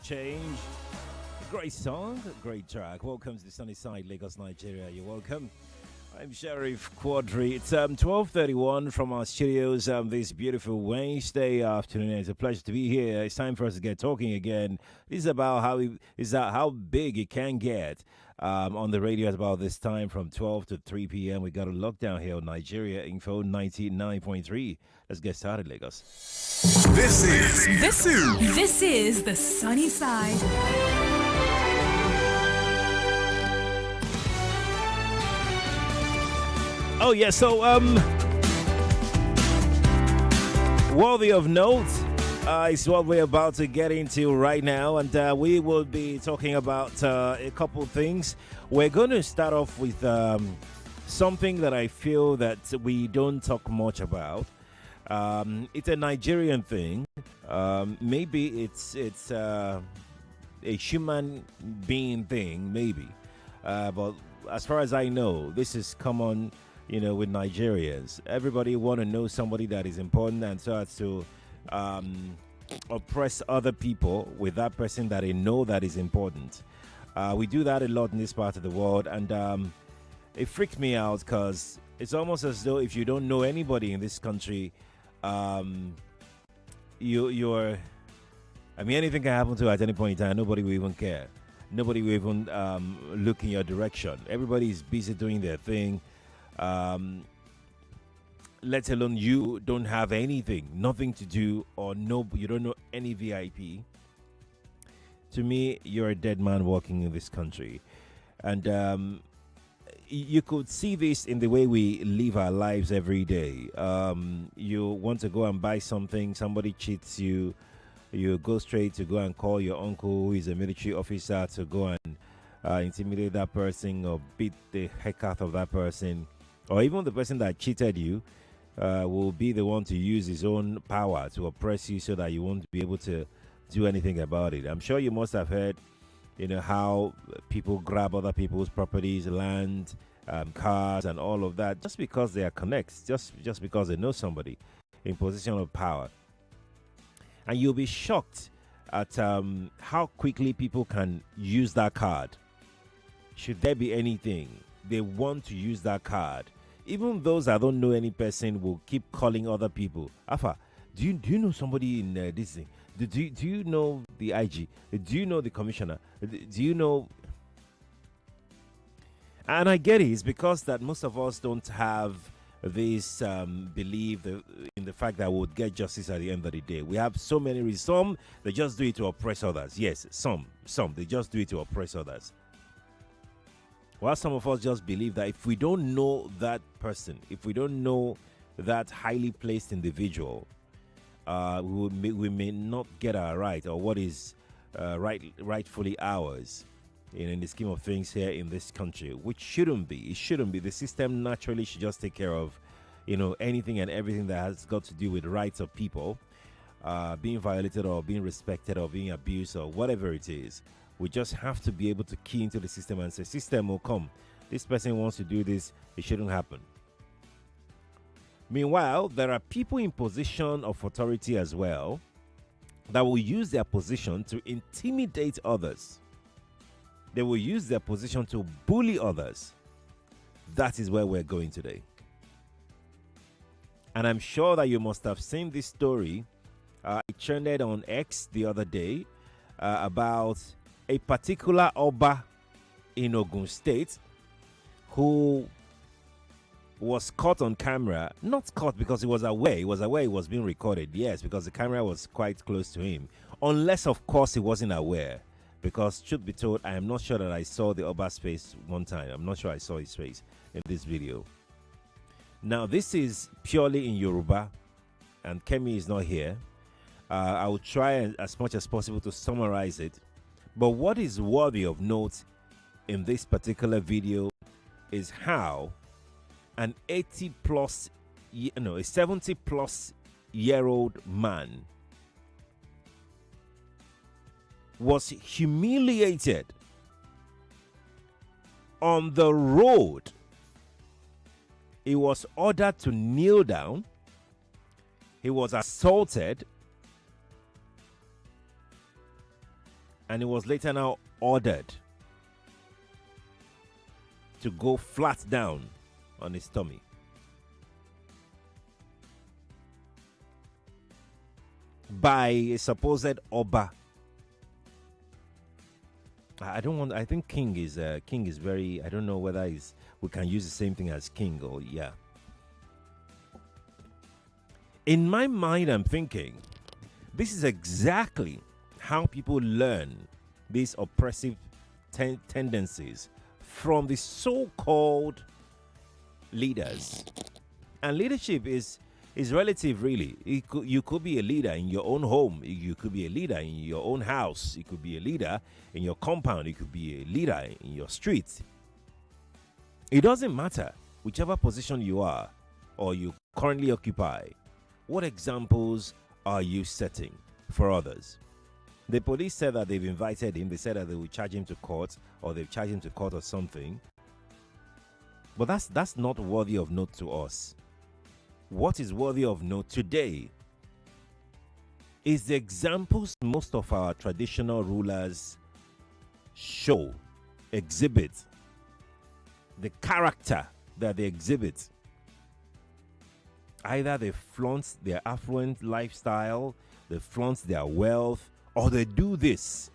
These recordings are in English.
Change. Great song, great track. Welcome to the sunny side, Lagos, Nigeria. You're welcome. I'm Sheriff Quadri. It's 12:31 from our studios this beautiful Wednesday afternoon. It's a pleasure to be here. It's time for us to get talking again. This is about how big it can get on the radio at about this time from 12 to 3 p.m. We got a lockdown here in Nigeria. Info 99.3. Let's get started, Lagos. This is the sunny side. Oh, yeah, so, worthy of note is what we're about to get into right now, and we will be talking about a couple things. We're going to start off with something that I feel that we don't talk much about. It's a Nigerian thing. Maybe it's a human being thing, maybe. But as far as I know, this is common, with Nigerians. Everybody want to know somebody that is important, and so as to oppress other people with that person that they know that is important. We do that a lot in this part of the world, and it freaked me out because it's almost as though if you don't know anybody in this country, you're. I mean, anything can happen to you at any point in time. Nobody will even care. Nobody will even look in your direction. Everybody is busy doing their thing. Let alone you don't have nothing to do, or you don't know any VIP. To me, you're a dead man walking in this country. And you could see this in the way we live our lives every day. You want to go and buy something, somebody cheats you, you go straight to go and call your uncle who is a military officer to go and intimidate that person or beat the heck out of that person. Or even the person that cheated you will be the one to use his own power to oppress you so that you won't be able to do anything about it. I'm sure you must have heard, how people grab other people's properties, land, cars, and all of that just because they are connects, just because they know somebody in position of power. And you'll be shocked at how quickly people can use that card. Should there be anything, they want to use that card. Even those that don't know any person will keep calling other people. Alpha, do you know somebody in this thing? Do you know the IG? Do you know the commissioner? Do you know? And I get it. It's because that most of us don't have this belief in the fact that we'll get justice at the end of the day. We have so many reasons. Some, they just do it to oppress others. Yes, some they just do it to oppress others. While some of us just believe that if we don't know that person, if we don't know that highly placed individual, we may not get our right, or what is rightfully ours in the scheme of things here in this country, which shouldn't be. It shouldn't be. The system naturally should just take care of, anything and everything that has got to do with rights of people being violated or being respected or being abused or whatever it is. We just have to be able to key into the system and say, system will come. This person wants to do this. It shouldn't happen. Meanwhile, there are people in position of authority as well that will use their position to intimidate others. They will use their position to bully others. That is where we're going today. And I'm sure that you must have seen this story. It trended on X the other day about a particular Oba in Ogun State who was caught on camera. Not caught because he was aware. He was aware he was being recorded. Yes, because the camera was quite close to him. Unless, of course, he wasn't aware. Because, truth be told, I am not sure that I saw the Oba's face one time. I'm not sure I saw his face in this video. Now, this is purely in Yoruba, and Kemi is not here. I will try as much as possible to summarize it. But what is worthy of note in this particular video is how an 70+ year old man was humiliated on the road. He was ordered to kneel down. He was assaulted. And he was later now ordered to go flat down on his tummy. By a supposed Oba. I think king is very, I don't know whether we can use the same thing as king or yeah. In my mind, I'm thinking this is exactly how people learn these oppressive tendencies from the so-called leaders. And leadership is relative, really. You could be a leader in your own home. You could be a leader in your own house. You could be a leader in your compound. You could be a leader in your street. It doesn't matter whichever position you are or you currently occupy. What examples are you setting for others? The police said that they've invited him. They said that they will charge him to court, or they've charged him to court or something. But that's not worthy of note to us. What is worthy of note today is the examples most of our traditional rulers exhibit, the character that they exhibit. Either they flaunt their affluent lifestyle, they flaunt their wealth, or they do this.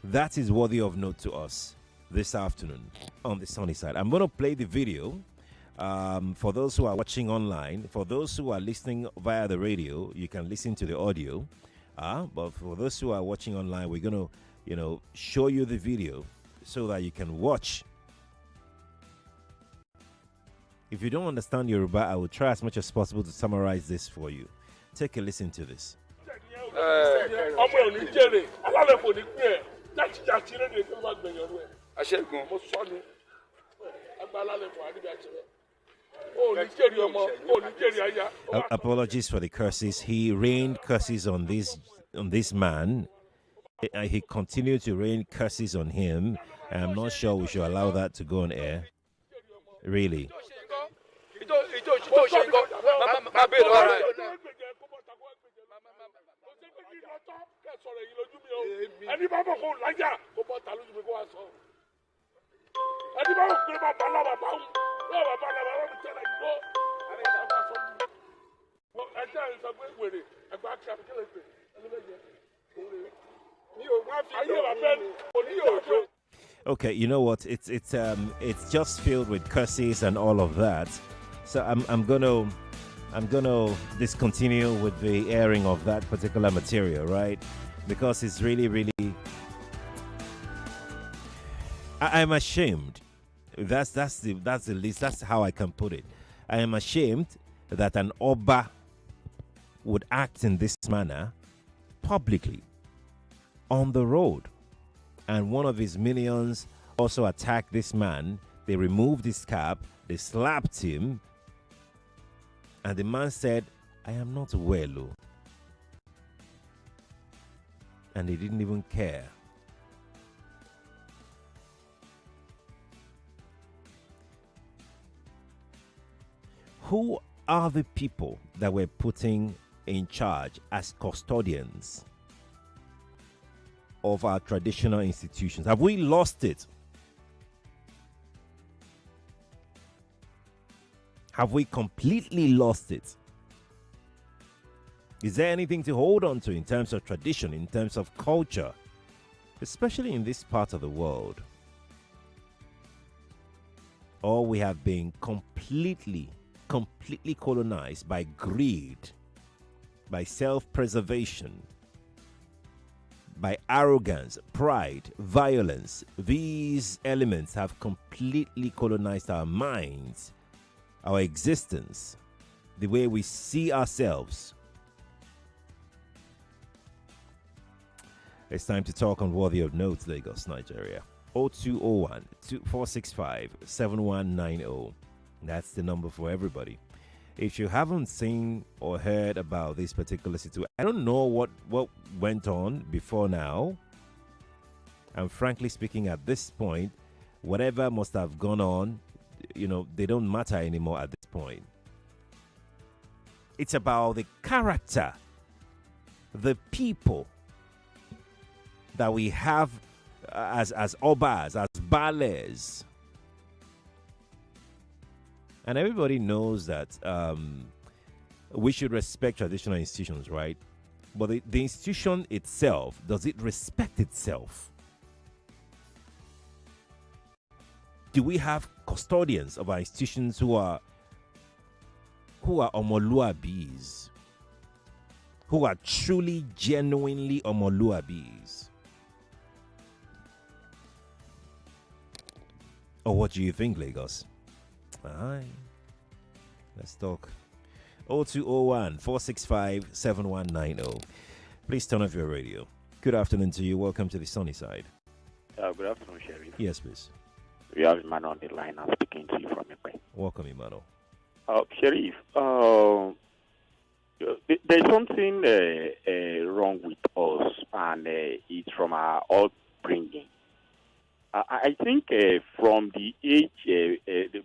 That is worthy of note to us this afternoon on the sunny side. I'm going to play the video for those who are watching online. For those who are listening via the radio, you can listen to the audio. But for those who are watching online, we're going to, show you the video so that you can watch. If you don't understand Yoruba, I will try as much as possible to summarize this for you. Take a listen to this. Apologies for the curses. He rained curses on this man. He continued to rain curses on him. I'm not sure we should allow that to go on air. Really. Okay, you know what? It's just filled with curses and all of that. So I'm gonna discontinue with the airing of that particular material, right? Because it's really I'm ashamed. That's the least. That's how I can put it. I am ashamed that an Oba would act in this manner publicly on the road, and one of his minions also attacked this man. They removed his cap, they slapped him, and the man said, "I am not well," and he didn't even care. Who are the people that we're putting in charge as custodians of our traditional institutions? Have we lost it? Have we completely lost it? Is there anything to hold on to in terms of tradition, in terms of culture, especially in this part of the world? Or we have been completely colonized by greed, by self-preservation, by arrogance, pride, violence. These elements have completely colonized our minds, our existence, the way we see ourselves. It's time to talk on Worthy of Note, Lagos, Nigeria. 0201 465 7190. That's the number for everybody. If you haven't seen or heard about this particular situation, I don't know what went on before now. And frankly speaking, at this point, whatever must have gone on, they don't matter anymore at this point. It's about the character the people that we have as obas, as bales. And everybody knows that we should respect traditional institutions, right? But the institution itself, does it respect itself? Do we have custodians of our institutions who are omoluabis, who are truly, genuinely omoluabis? Or what do you think, Lagos? Aye. Let's talk. 0201 465 7190. Please turn off your radio. Good afternoon to you. Welcome to the sunny side. Good afternoon, Sherry. Yes, please. We have Emmanuel on the line. I'm speaking to you from Ekwe. Welcome, Emmanuel. Sherif, there's something wrong with us, and it's from our upbringing. I think from the age,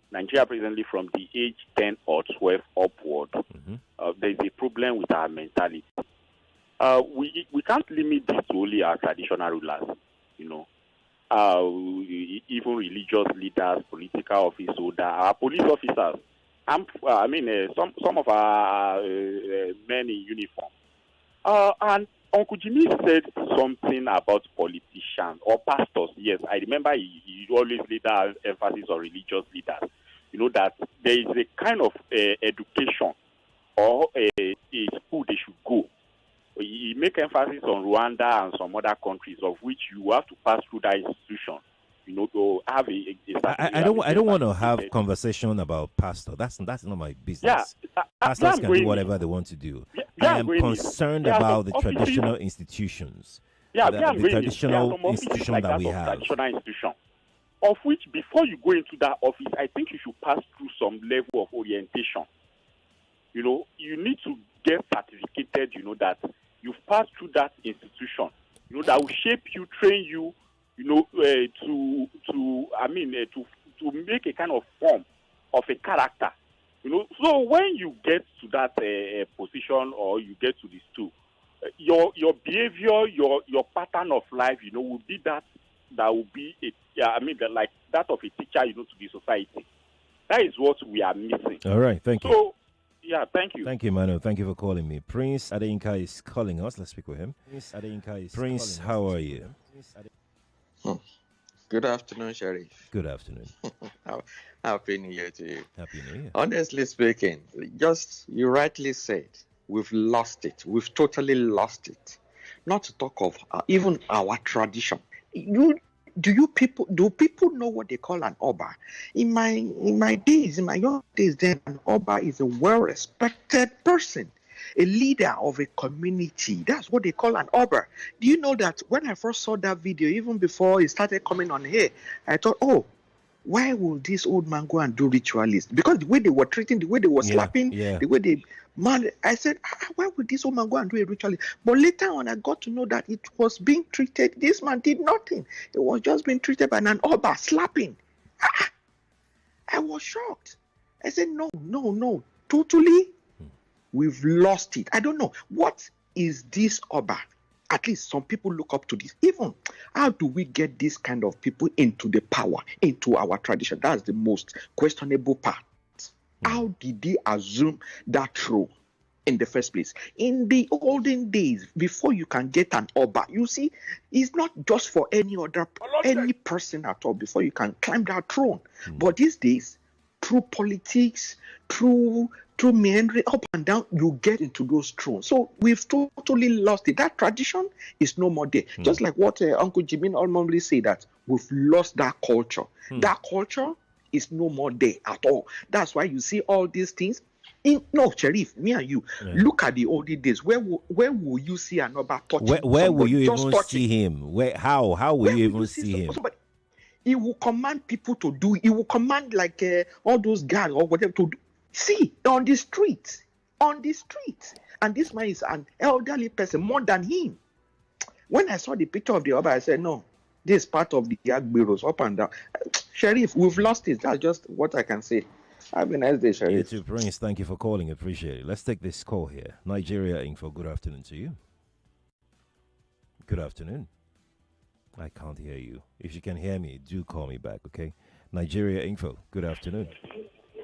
Nigeria presently from the age 10 or 12 upward, there's a problem with our mentality. We can't limit this to only our traditional rulers, you know. Even religious leaders, political office holders, our police officers, some of our men in uniform. And Uncle Jimmy said something about politicians or pastors. Yes, I remember he always laid emphasis on religious leaders. You know, that there is a kind of education or a school they should go. He make emphasis on Rwanda and some other countries of which you have to pass through that institution. You know, to have I don't want to have conversation about pastor. That's not my business. Yeah, pastors can do whatever they want to do. I am concerned about the traditional institutions. Yeah, the traditional institution like that we have. Traditional institution, of which before you go into that office, I think you should pass through some level of orientation. You know, you need to get certificated. You know that you've passed through that institution. You know that will shape you, train you. You know, to make a kind of form of a character. You know, so when you get to that position or you get to this stool, your behavior, your pattern of life, you know, will be that will be like that of a teacher, you know, to the society. That is what we are missing. All right, thank you. So, yeah, thank you. Thank you, Manu. Thank you for calling me. Prince Adeyinka is calling us. Let's speak with him. Prince, how are you? Good afternoon, Sheriff. Good afternoon. Happy New Year to you. Happy New Year. Honestly speaking, you rightly said, we've lost it. We've totally lost it. Not to talk of even our tradition. Do people know what they call an Oba? In my young days, then an Oba is a well-respected person, a leader of a community. That's what they call an Oba. Do you know that when I first saw that video, even before it started coming on here, I thought, oh, why will this old man go and do ritualist? Because the way they were treating, the way they were slapping, the way they I said, why would this old man go and do a ritualist? But later on, I got to know that it was being treated. This man did nothing. It was just being treated by an Oba, slapping. I was shocked. I said, no, totally. We've lost it. I don't know. What is this Oba? At least some people look up to this. Even how do we get this kind of people into the power, into our tradition? That's the most questionable part. How did they assume that role in the first place? In the olden days, before you can get an Oba, you see, it's not just for any person at all before you can climb that throne. But these days, through politics, through meandering up and down, you get into those thrones. So we've totally lost it. That tradition is no more there. Just like what Uncle Jimmy normally say, that we've lost that culture. That culture is no more there at all. That's why you see all these things. Sheriff, me and you, look at the olden days. Where will you see another touching? Where will you even see him? How will you even see him? Somebody, he will command people to do. He will command like all those guys or whatever to do. See, on the street. And this man is an elderly person, more than him. When I saw the picture of the Oba, I said, no, this is part of the Yagbiros, up and down. Sheriff, we've lost it. That's just what I can say. Have a nice day, Sheriff. You too, Prince. Thank you for calling. Appreciate it. Let's take this call here. Nigeria Info. Good afternoon to you. Good afternoon. I can't hear you. If you can hear me, do call me back, okay? Nigeria Info. Good afternoon.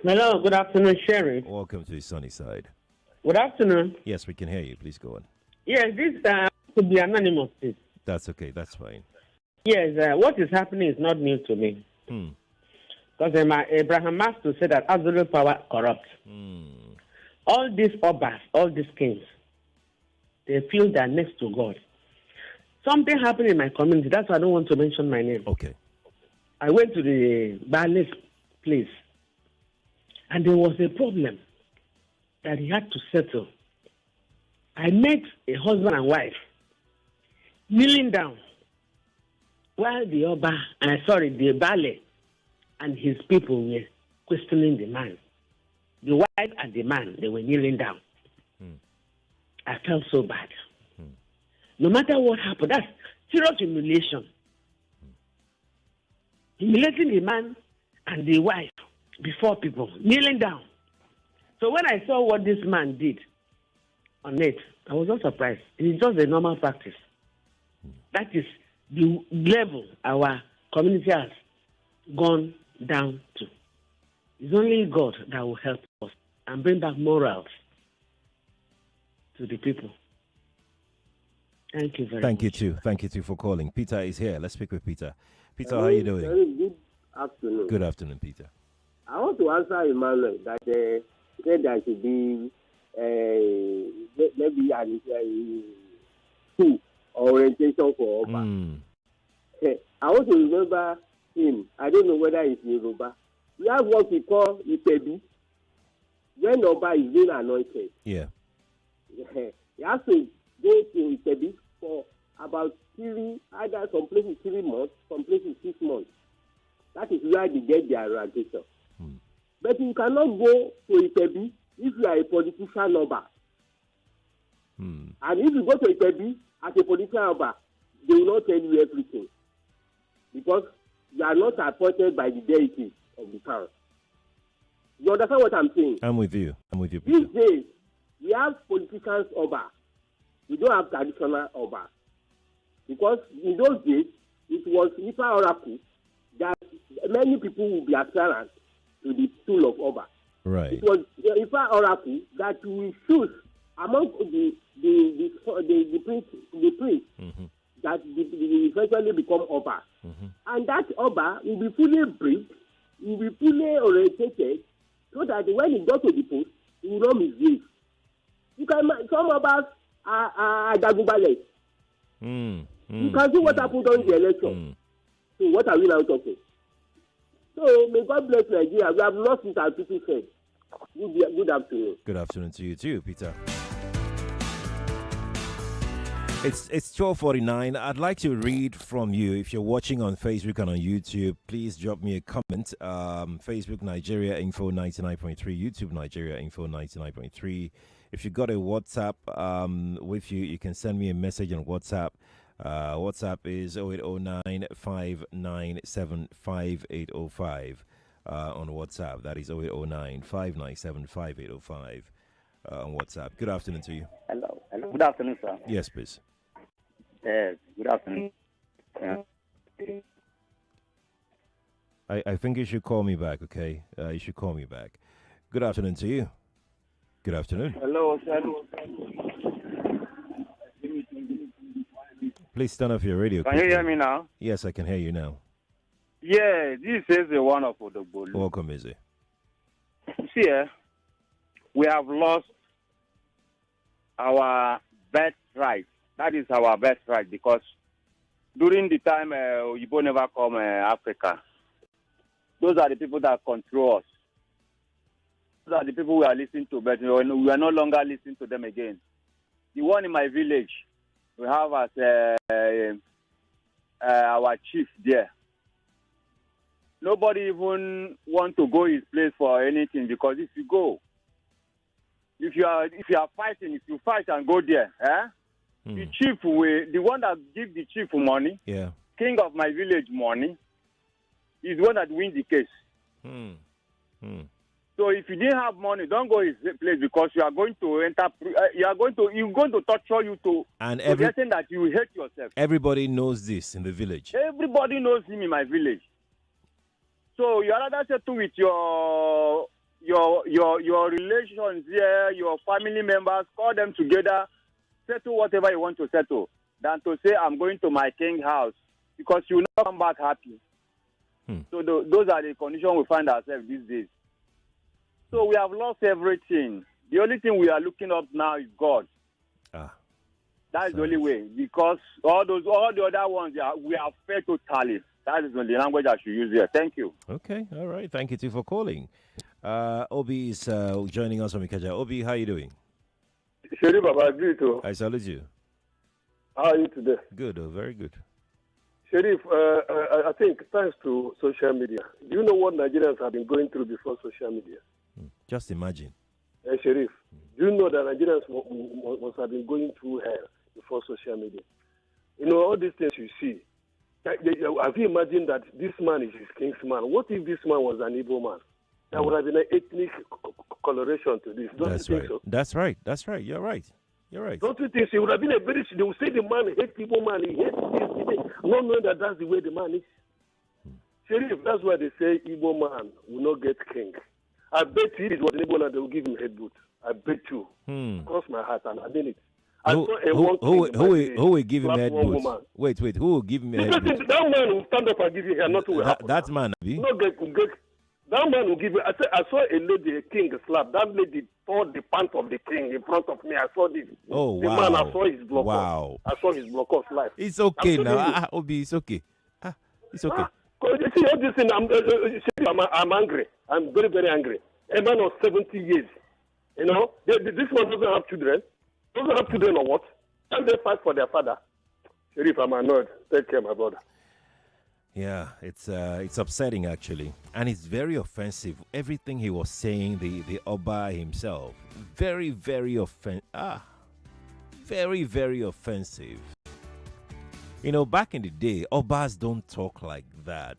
Hello, good afternoon, Sherry. Welcome to the sunny side. Good afternoon. Yes, we can hear you. Please go on. Yes, this could be anonymous, please. That's okay. That's fine. Yes, what is happening is not new to me. Because Abraham Maslow said that absolute power corrupts. All these obas, all these kings, they feel they're next to God. Something happened in my community. That's why I don't want to mention my name. Okay. I went to the Bale's place, and there was a problem that he had to settle. I met a husband and wife kneeling down while the Bale and his people were questioning the man. The wife and the man, they were kneeling down. I felt so bad. No matter what happened, that's serious humiliation. Humiliating the man and the wife before people, kneeling down. So when I saw what this man did on it, I was not surprised. It's just a normal practice. That is the level our community has gone down to. It's only God that will help us and bring back morals to the people. Thank you very much. Thank you too. Thank you too for calling. Peter is here. Let's speak with Peter. Peter, how are you doing? Very good afternoon. Good afternoon, Peter. I want to answer Emmanuel that said there should be maybe a school or orientation for Oba. I want to remember him. I don't know whether it's Yoruba. We have what we call Ipebi. When Oba is being anointed, Yeah. he has to go to Ipebi for about either some places 3 months, some places 6 months. That is where they get their orientation. But you cannot go to Ipebi if you are a politician Oba. And if you go to Ipebi as a politician Oba, they will not tell you everything. Because you are not appointed by the deities of the town. You understand what I'm saying? I'm with you. Peter. These days, we have politicians Oba. We don't have traditional Oba. Because in those days, it was Ifa Oracle that many people will be aspirant to the stool of Oba. Right. It was Ifa Oracle that we choose among the prince that will eventually become Oba. And that Oba will be fully briefed, will be fully orientated, so that when he goes to the post, he will not misbehave. You can some Obas are Dagubale. You can see what happened during the election. So what are we now talking? So may God bless Nigeria. We have lost it, as people said. Good afternoon. Good afternoon to you too, Peter. It's 12:49. I'd like to read from you. If you're watching on Facebook and on YouTube, please drop me a comment. Facebook Nigeria Info 99.3, YouTube Nigeria Info 99.3. If you got a WhatsApp with you, you can send me a message on WhatsApp. WhatsApp is 0809 597 5805 on WhatsApp. That is 0809 597 5805 on WhatsApp. Good afternoon to you. Hello. Good afternoon, sir. Yes, please. Yes, good afternoon. I think you should call me back, okay? You should call me back. Good afternoon to you. Good afternoon. Hello, sir. Please turn off your radio. Can you hear me now? Yes, I can hear you now. Yeah, this is the one of Odogbolu. Welcome, Izzy. See, we have lost our birthright. That is our birthright because during the time Oyibo never come Africa, those are the people that control us. Those are the people we are listening to, but we are no longer listening to them again. The one in my village, we have as our chief there. Nobody even want to go his place for anything because if you go, if you are fighting, if you fight and go there, the chief the one that give the chief money, king of my village money, is the one that wins the case. So if you didn't have money, don't go his place because you are going to enter. You're going to torture you to getting that you hate yourself. Everybody knows this in the village. Everybody knows him in my village. So you rather settle with your relations here, your family members, call them together, settle whatever you want to settle, than to say I'm going to my king house because you will not come back happy. So those are the conditions we find ourselves these days. So we have lost everything. The only thing we are looking up now is God. That is the only way, because all the other ones we have failed totally. That is the language I should use here. Thank you. Okay, all right. Thank you too for calling. Obi is joining us from Ikeja. Obi, how are you doing? Sheriff, I agree to. I salute you. How are you today? Good, very good. Sheriff, I think thanks to social media. Do you know what Nigerians have been going through before social media? Just imagine. Sheriff, do you know that Nigerians must have been going through hell before social media? You know, all these things you see. Have you imagined that this man is his king's man? What if this man was an Igbo man? There would have been an ethnic coloration to this. Don't you think so? That's right. You're right. Don't you think so? It would have been a very... They would say the man hates Igbo man. He hates this. Not knowing that that's the way the man is. Sheriff, that's why they say Igbo man will not get king. I bet you it was an Igbo man, they will give him head boot. I bet you. Cross my heart, and I mean it. Who will give him head boots? Wait, who will give him head boots? That man will stand up and give you hair, not will happen. That man, that man will give you. I saw a lady, a king slap. That lady tore the pants of the king in front of me. I saw this. Oh, the wow. Man, I saw his block. Wow. I saw his block of life. It's okay now. Obi, it's okay. It's okay. You see all this thing, I'm angry. I'm very, very angry. A man of 70 years. You know, this one doesn't have children. Doesn't have children or what? Can they fight for their father? Sheriff, I'm annoyed. Take care, my brother. Yeah, it's upsetting actually, and it's very offensive. Everything he was saying, the Oba himself, very, very very, very offensive. You know, back in the day, Obas don't talk like that.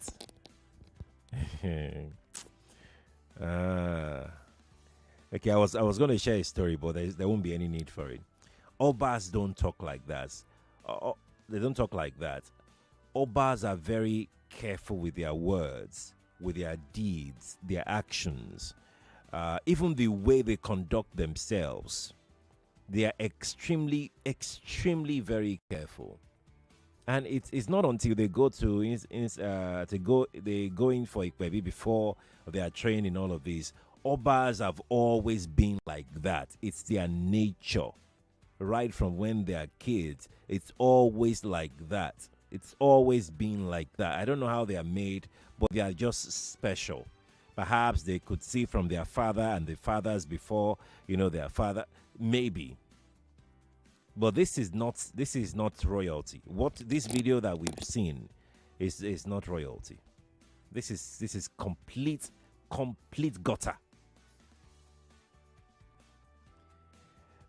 Okay, I was going to share a story, but there won't be any need for it. Obas don't talk like that. They don't talk like that. Obas are very careful with their words, with their deeds, their actions, even the way they conduct themselves. They are extremely, extremely very careful. And it's not until they go to they go in for Ikwebi before they are trained in all of these. Obas have always been like that. It's their nature. Right from when they are kids, it's always like that. It's always been like that. I don't know how they are made, but they are just special. Perhaps they could see from their father and the fathers before, their father, maybe. But this is not royalty. What this video that we've seen is not royalty. This is complete gutter.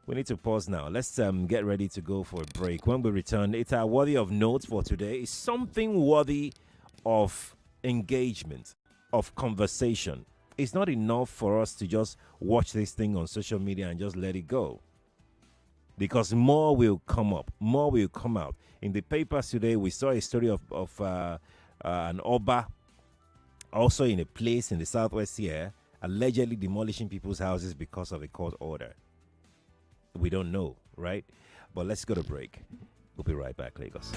We need to pause now. Let's get ready to go for a break. When we return, it's our worthy of note for today. It's something worthy of engagement, of conversation. It's not enough for us to just watch this thing on social media and just let it go. Because more will come up. More will come out. In the papers today, we saw a story of an Oba, also in a place in the southwest here, allegedly demolishing people's houses because of a court order. We don't know, right? But let's go to break. We'll be right back, Lagos.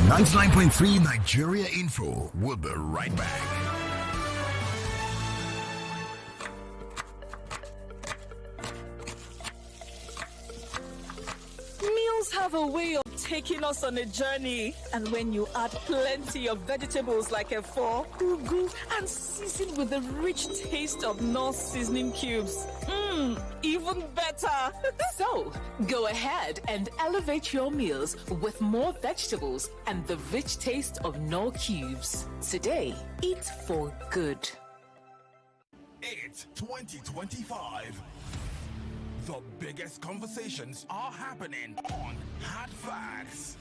99.3 Nigeria Info. We'll be right back. Meals have a way of taking us on a journey. And when you add plenty of vegetables like efo, ugu, and season with the rich taste of Knorr seasoning cubes, even better. So, go ahead and elevate your meals with more vegetables and the rich taste of Knorr cubes. Today, eat for good. It's 2025. The biggest conversations are happening on Hot Facts.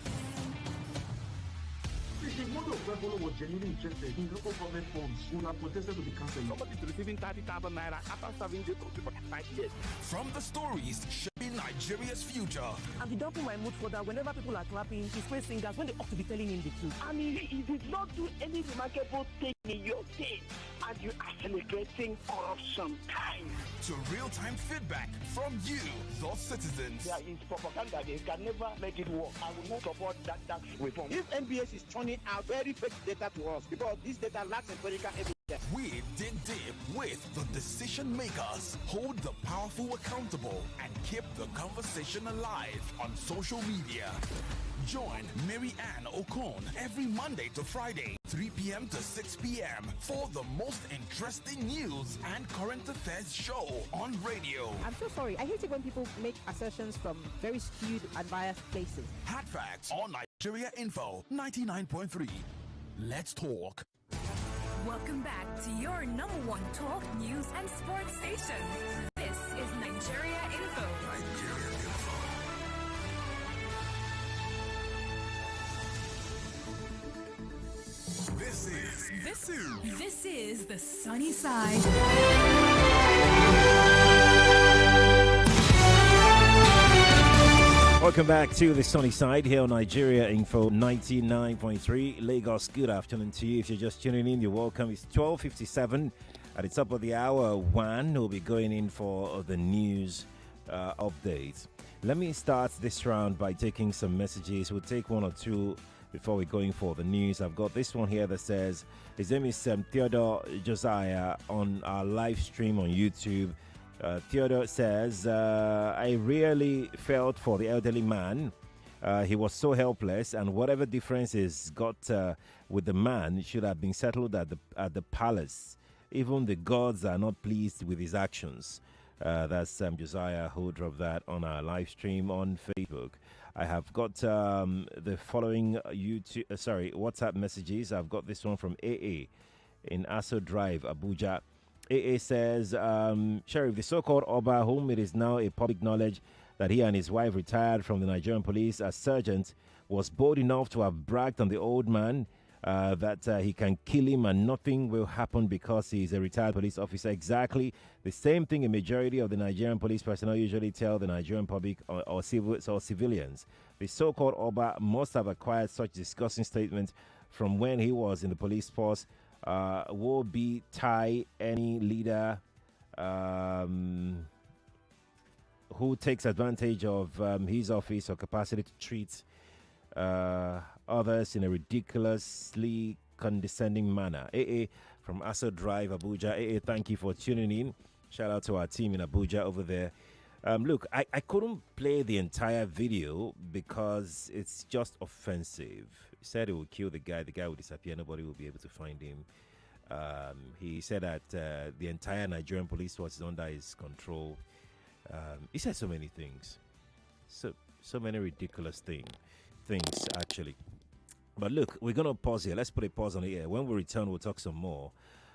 If the mother of Rebolo was genuinely interested in local government forms, would have protested to be cancelled. Somebody's receiving 30,000 naira after serving jail for 5 years. From the stories shaping Nigeria's future. And he don't put my mood further whenever people are clapping, he's praise singers when they ought to be telling him the truth. And he did not do any remarkable thing in your state, and you are celebrating corruption. To real-time feedback from you, the citizens. There is propaganda. They can never make it work. I will not support that tax reform. If NBS is turning out very fake data to us, because this data lacks empirical evidence. We dig deep with the decision makers, hold the powerful accountable, and keep the conversation alive on social media. Join Mary Ann Okon every Monday to Friday, 3 p.m. to 6 p.m. for the most interesting news and current affairs show on radio. I'm so sorry. I hate it when people make assertions from very skewed and biased places. Hot Facts on Nigeria Info 99.3. Let's talk. Welcome back to your number one talk, news, and sports station. This is Nigeria Info. Nigeria Info. This is the sunny side. Welcome back to the sunny side here on Nigeria Info 99.3 Lagos. Good afternoon to you. If you're just tuning in, you're welcome. It's 12:57 at the top of the hour. We'll be going in for the news updates. Let me start this round by taking some messages. We'll take one or two before we're going for the news. I've got this one here that says, his name is Theodore Josiah on our live stream on YouTube. Theodore says, I really felt for the elderly man. He was so helpless, and whatever differences got with the man should have been settled at the palace. Even the gods are not pleased with his actions. That's Josiah who drove that on our live stream on Facebook. I have got the following WhatsApp messages. I've got this one from AA in Aso Drive, Abuja. AA says, Sheriff, the so-called Oba, whom it is now a public knowledge that he and his wife retired from the Nigerian police as sergeant, was bold enough to have bragged on the old man that he can kill him and nothing will happen because he is a retired police officer. Exactly the same thing a majority of the Nigerian police personnel usually tell the Nigerian public or civilians. The so-called Oba must have acquired such disgusting statements from when he was in the police force. Will be tie any leader who takes advantage of his office or capacity to treat others in a ridiculously condescending manner. AA from Aso Drive, Abuja. AA, thank you for tuning in. Shout out to our team in Abuja over there. Look, I couldn't play the entire video because it's just offensive. He said it would kill the guy. The guy will disappear. Nobody will be able to find him. He said that the entire Nigerian police force is under his control. He said so many things. So many ridiculous things, actually. But look, we're going to pause here. Let's put a pause on the air. When we return, we'll talk some more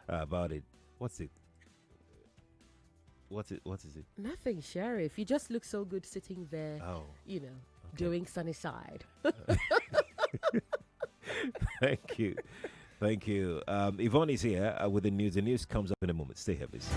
about it. What's it? What is it? Nothing, Sheriff. You just look so good sitting there, doing sunny side. Thank you. Yvonne is here with the news. The news comes up in a moment. Stay here, please.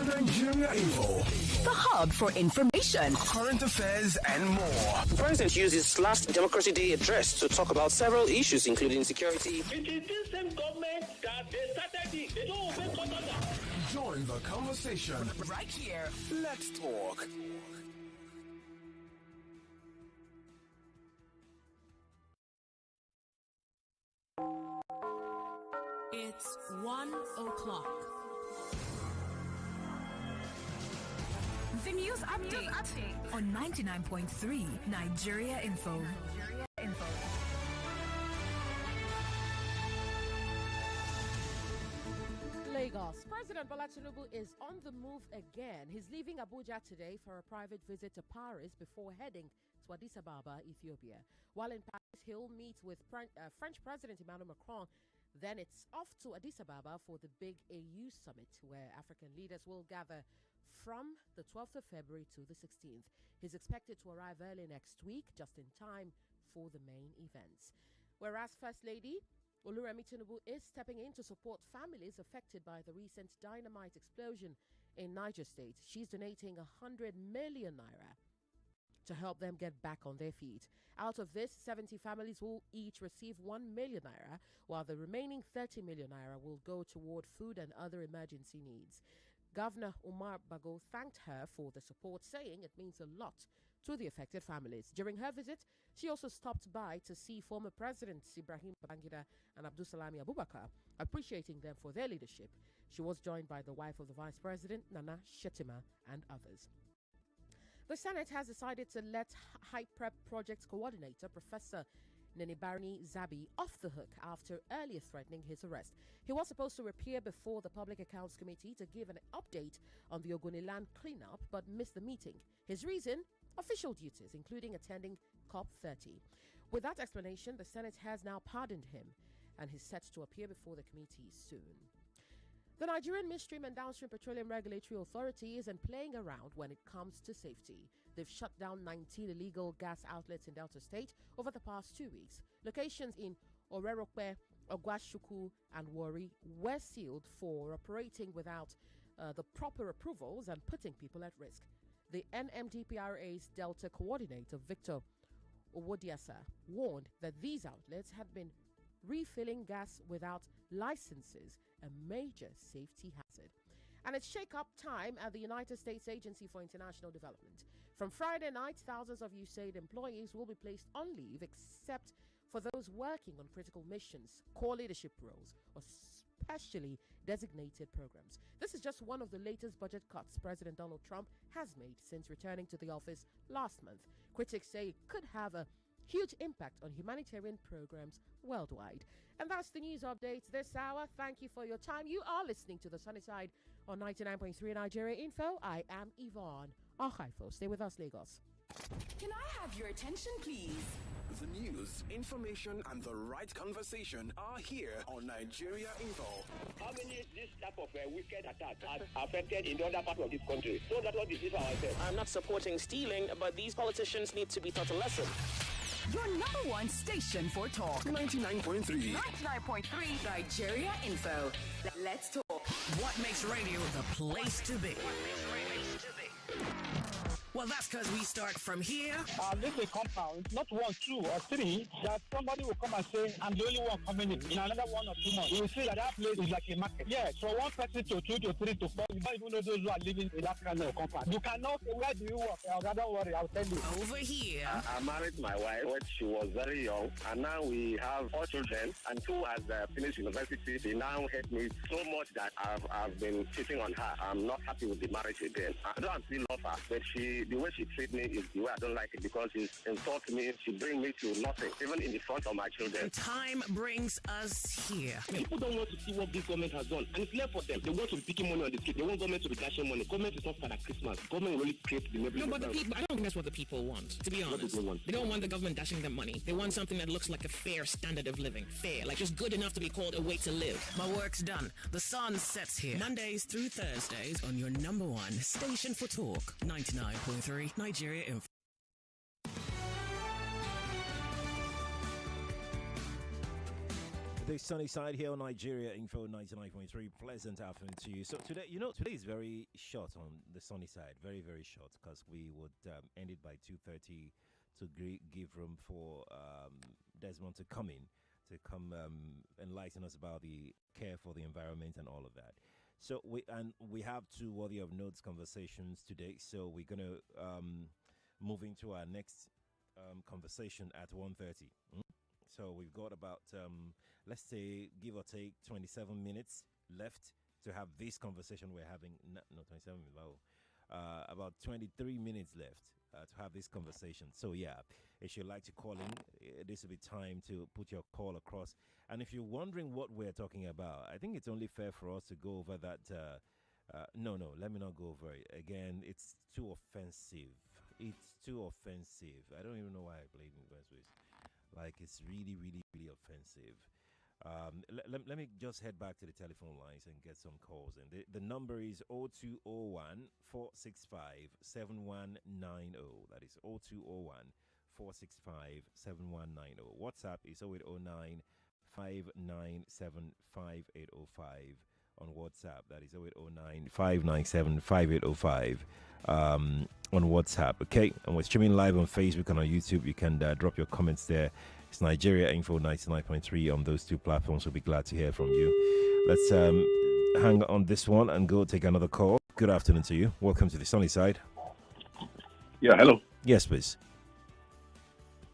Nigeria Info. The hub for information, current affairs, and more. The president used his last Democracy Day address to talk about several issues, including security. It is this same government that they started it. They don't obey court order. Join the conversation right here. Let's talk. It's 1 o'clock. The news update on 99.3 Nigeria Info. Lagos. President Bola Tinubu is on the move again. He's leaving Abuja today for a private visit to Paris before heading to Addis Ababa, Ethiopia. While in Paris, he'll meet with French President Emmanuel Macron. Then it's off to Addis Ababa for the big AU summit, where African leaders will gather from the 12th of February to the 16th. He's expected to arrive early next week, just in time for the main events. Whereas First Lady Oluremi Tinubu is stepping in to support families affected by the recent dynamite explosion in Niger State. She's donating 100 million naira to help them get back on their feet. Out of this, 70 families will each receive 1 million naira, while the remaining 30 million naira will go toward food and other emergency needs. Governor Umar Bago thanked her for the support, saying it means a lot to the affected families. During her visit, she also stopped by to see former Presidents Ibrahim Babangida and Abdulsalami Abubakar, appreciating them for their leadership. She was joined by the wife of the Vice President, Nana Shetima, and others. The Senate has decided to let High Prep Project Coordinator Professor Nenibarni Zabi off the hook after earlier threatening his arrest. He was supposed to appear before the Public Accounts Committee to give an update on the Ogoniland cleanup, but missed the meeting. His reason? Official duties, including attending COP30. With that explanation, the Senate has now pardoned him and he's set to appear before the committee soon. The Nigerian Midstream and Downstream Petroleum Regulatory Authority isn't playing around when it comes to safety. They've shut down 19 illegal gas outlets in Delta State over the past 2 weeks. Locations in Orerokpe, Ogwashuku, and Warri were sealed for operating without the proper approvals and putting people at risk. The NMDPRA's Delta coordinator, Victor Owodiasa, warned that these outlets had been refilling gas without licenses, a major safety hazard. And it's shake-up time at the United States Agency for International Development. From Friday night, thousands of USAID employees will be placed on leave, except for those working on critical missions, core leadership roles, or specially designated programs. This is just one of the latest budget cuts President Donald Trump has made since returning to the office last month. Critics say it could have a huge impact on humanitarian programs worldwide. And that's the news update this hour. Thank you for your time. You are listening to The Sunny Side on 99.3 Nigeria Info. I am Yvonne Archaifo. Stay with us, Lagos. Can I have your attention, please? The news, information, and the right conversation are here on Nigeria Info. How many this type of wicked attack has affected in the other part of this country? So that's what this is for ourselves. I'm not supporting stealing, but these politicians need to be taught a lesson. Your number one station for talk. 99.3. 99.3 Nigeria Info. Let's talk. What makes radio the place to be? Well, that's because we start from here. This is a compound, not 1, 2, or 3, that somebody will come and say, I'm the only one coming in another 1 or 2 months. You will see that place is like a market. Yes, from 1 person to 2 to 3 to 4, you don't even know those who are living in that kind of compound. You cannot say, where do you work? Don't worry, I'll tell you. Over here. I married my wife when she was very young, and now we have 4 children, and 2 has finished university. She now hate me so much that I've been cheating on her. I'm not happy with the marriage again. I don't still love her, but the way she treats me is the way I don't like it, because she insults me, she brings me to nothing, even in the front of my children. And time brings us here. People don't want to see what this government has done, and it's left for them. They want to be picking money on the street. They want government to be dashing money. Government is not for that Christmas. Government really creates the neighborhood. No, but the people, I don't think that's what the people want, to be honest. What do they want? They don't want the government dashing them money. They want something that looks like a fair standard of living. Fair, like just good enough to be called a way to live. My work's done. The sun sets here. Mondays through Thursdays on your number one station for talk. 99.3 Nigeria Info. The sunny side here on Nigeria Info 99.3. Pleasant afternoon to you. So today is very short on the sunny side. Very, very short, because we would end it by 2:30 to give room for Desmond to come in, to come enlighten us about the care for the environment and all of that. So we have 2 worthy of notes conversations today. So we're going to move into our next conversation at 1:30. So we've got about, let's say, give or take 27 minutes left to have this conversation we're having. No, 27 minutes. Wow. About 23 minutes left to have this conversation. So, yeah, if you'd like to call in, this will be time to put your call across. And if you're wondering what we're talking about, I think it's only fair for us to go over that. No, let me not go over it. Again, it's too offensive. It's too offensive. I don't even know why I played in the first place. Like, it's really, really, really offensive. Let me just head back to the telephone lines and get some calls. And the number is 0201 465 7190. That is 0201 465 7190. WhatsApp is 0809 597 5805. On WhatsApp, that is 0809 597 5805. On WhatsApp, okay? And we're streaming live on Facebook and on YouTube. You can drop your comments there. It's Nigeria Info 99.3 on those two platforms. We'll be glad to hear from you. Let's hang on this one and go take another call. Good afternoon to you. Welcome to the sunny side. Yeah, hello. Yes, please.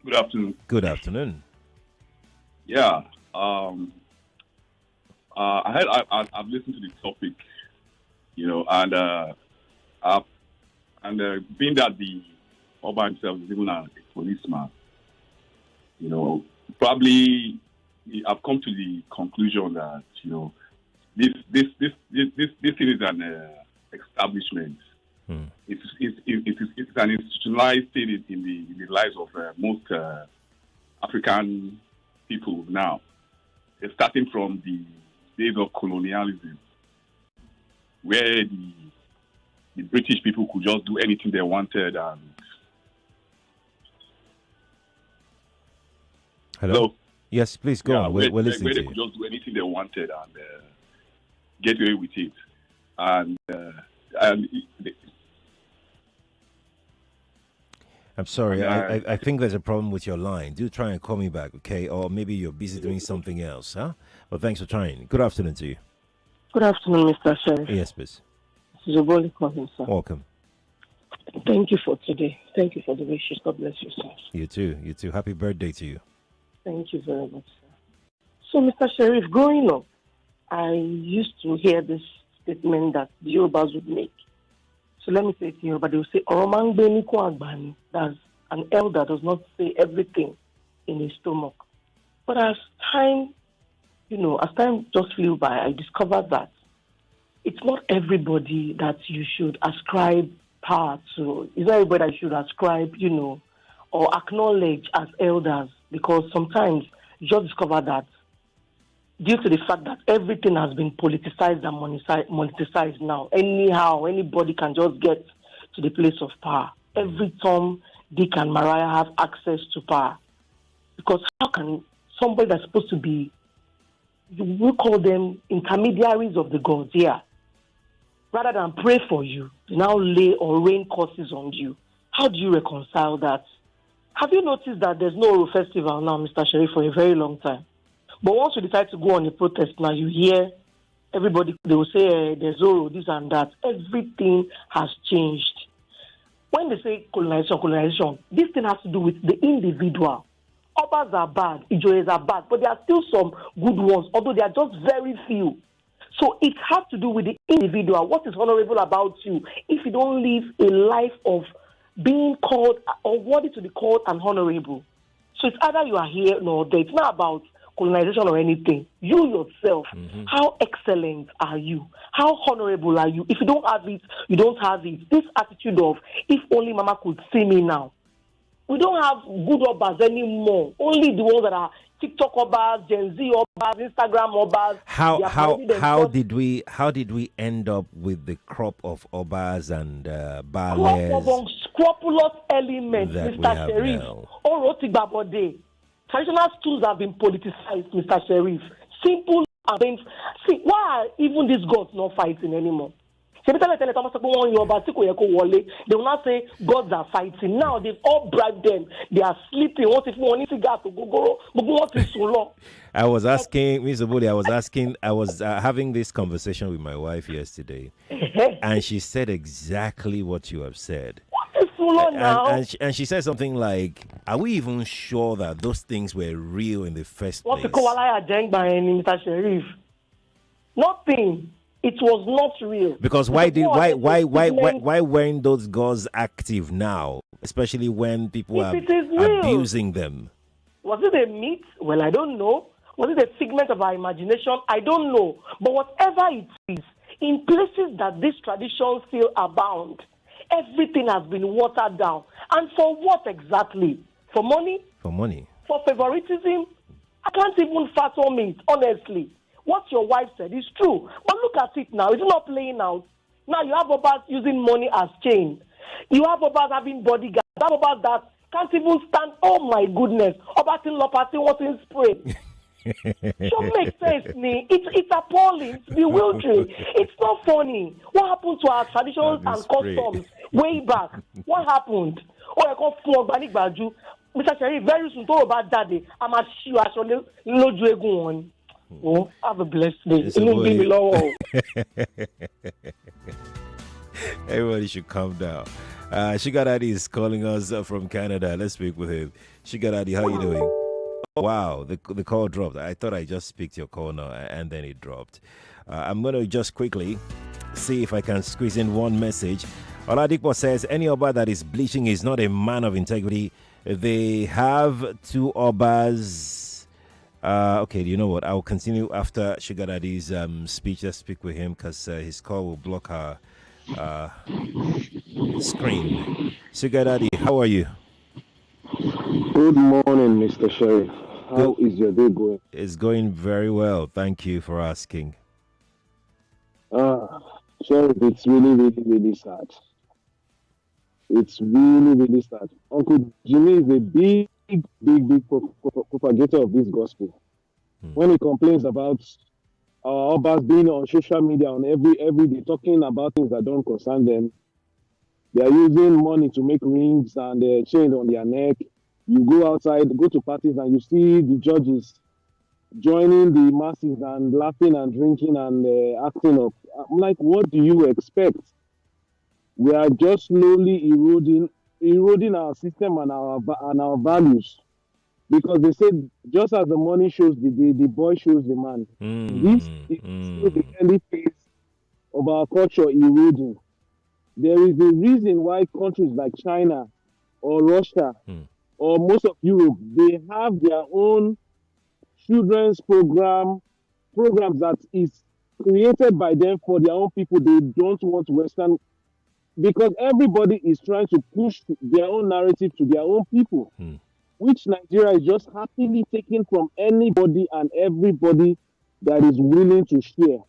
Good afternoon. Good afternoon. Yeah. I've listened to the topic, and being that the Oba himself is even a policeman, probably I've come to the conclusion that this thing is an establishment. It's an institutionalized thing in the lives of most African people now. Starting from the days of colonialism, where the British people could just do anything they wanted. And Hello? Yes, please go on. We're listening where to they could just do anything they wanted and get away with it. And I'm sorry. I think there's a problem with your line. Do try and call me back, okay? Or maybe you're busy doing something else, huh? Well, thanks for trying. Good afternoon to you. Good afternoon, Mr. Sheriff. Yes, please. Zoboli calling, sir. Welcome. Thank you for today. Thank you for the wishes. God bless you, sir. You too. You too. Happy birthday to you. Thank you very much, sir. So, Mr. Sheriff, growing up, I used to hear this statement that the Yorubas would make. So let me say it to you, but they will say, that's an elder does not say everything in his stomach. But as time just flew by, I discovered that it's not everybody that you should ascribe power to. It's not everybody that you should ascribe, or acknowledge as elders, because sometimes you just discover that due to the fact that everything has been politicized and monetized now, anyhow, anybody can just get to the place of power. Every Tom, Dick, and Mariah have access to power. Because how can somebody that's supposed to be, we call them intermediaries of the gods, rather than pray for you, they now lay or rain curses on you? How do you reconcile that? Have you noticed that there's no Oro festival now, Mr. Sheriff, for a very long time? But once you decide to go on a protest now, you hear everybody, they will say, there's Oro, this and that. Everything has changed. When they say colonization, this thing has to do with the individual. Obas are bad, Ijoyes are bad, but there are still some good ones, although they are just very few. So it has to do with the individual. What is honorable about you if you don't live a life of being called or worthy to be called an honorable? So it's either you are here or there. It's not about colonization or anything. You yourself, how excellent are you? How honorable are you? If you don't have it, you don't have it. This attitude of, if only Mama could see me now. We don't have good obas anymore. Only the ones that are TikTok obas, Gen Z obas, Instagram obas. How did we end up with the crop of obas and bales? Crop of unscrupulous elements, that Mr. Sheriff. Orotigbabode. Traditional schools have been politicized, Mr. Sheriff. Simple things. See, why are even these gods not fighting anymore? They will not say gods are fighting. Now they've all bribed them. They are sleeping. What if one to go? I was asking, Mr. Bully, I was having this conversation with my wife yesterday, and she said exactly what you have said. And she said something like, are we even sure that those things were real in the first place? What's the Mr. Sheriff? Nothing. It was not real. Because why weren't those girls active now, especially when people are abusing them? Was it a myth? Well, I don't know. Was it a figment of our imagination? I don't know. But whatever it is, in places that these traditions still abound, everything has been watered down. And for what exactly? For money? For money. For favoritism? I can't even fathom it, honestly. What your wife said is true. But look at it now. It's not playing out. Now you have Obas using money as chain. You have Obas having bodyguards. You have Obas that can't even stand. Oh my goodness. Obas in Lopati wasn't sprayed. Don't make sense, me. It's appalling. It's bewildering. It's not funny. What happened to our traditions and customs way back? What happened? Oh, I call for Organic Baju. Mr. Sherry, very soon, talk about that day. I'm a sure I shall no one. Oh, have a blessed day. Everybody should calm down. Sugar Daddy is calling us from Canada. Let's speak with him. Sugar Daddy, how you doing? Oh, wow, the call dropped. I thought I just picked your call now, and then it dropped. I'm going to just quickly see if I can squeeze in one message. Oladipo says, any Oba that is bleaching is not a man of integrity. They have two Obas. Okay, you know what? I'll continue after Sugar Daddy's speech. Let's speak with him because his call will block our screen. Sugar Daddy, how are you? Good morning, Mr. Sheriff. How is your day going? It's going very well. Thank you for asking. Sheriff, it's really sad. It's really sad. Uncle Jimmy is a big propagator of this gospel. When he complains about our Obas being on social media on every day talking about things that don't concern them, they are using money to make rings and chains on their neck. You go outside, go to parties, and you see the judges joining the masses and laughing and drinking and acting up. I'm like, what do you expect? We are just slowly eroding our system and our values, because they said just as the money shows the boy shows the man. This is still the early phase of our culture eroding. There is a reason why countries like China or Russia or most of Europe, they have their own children's programs that is created by them for their own people. They don't want Western, because everybody is trying to push their own narrative to their own people, which Nigeria is just happily taking from anybody and everybody that is willing to share.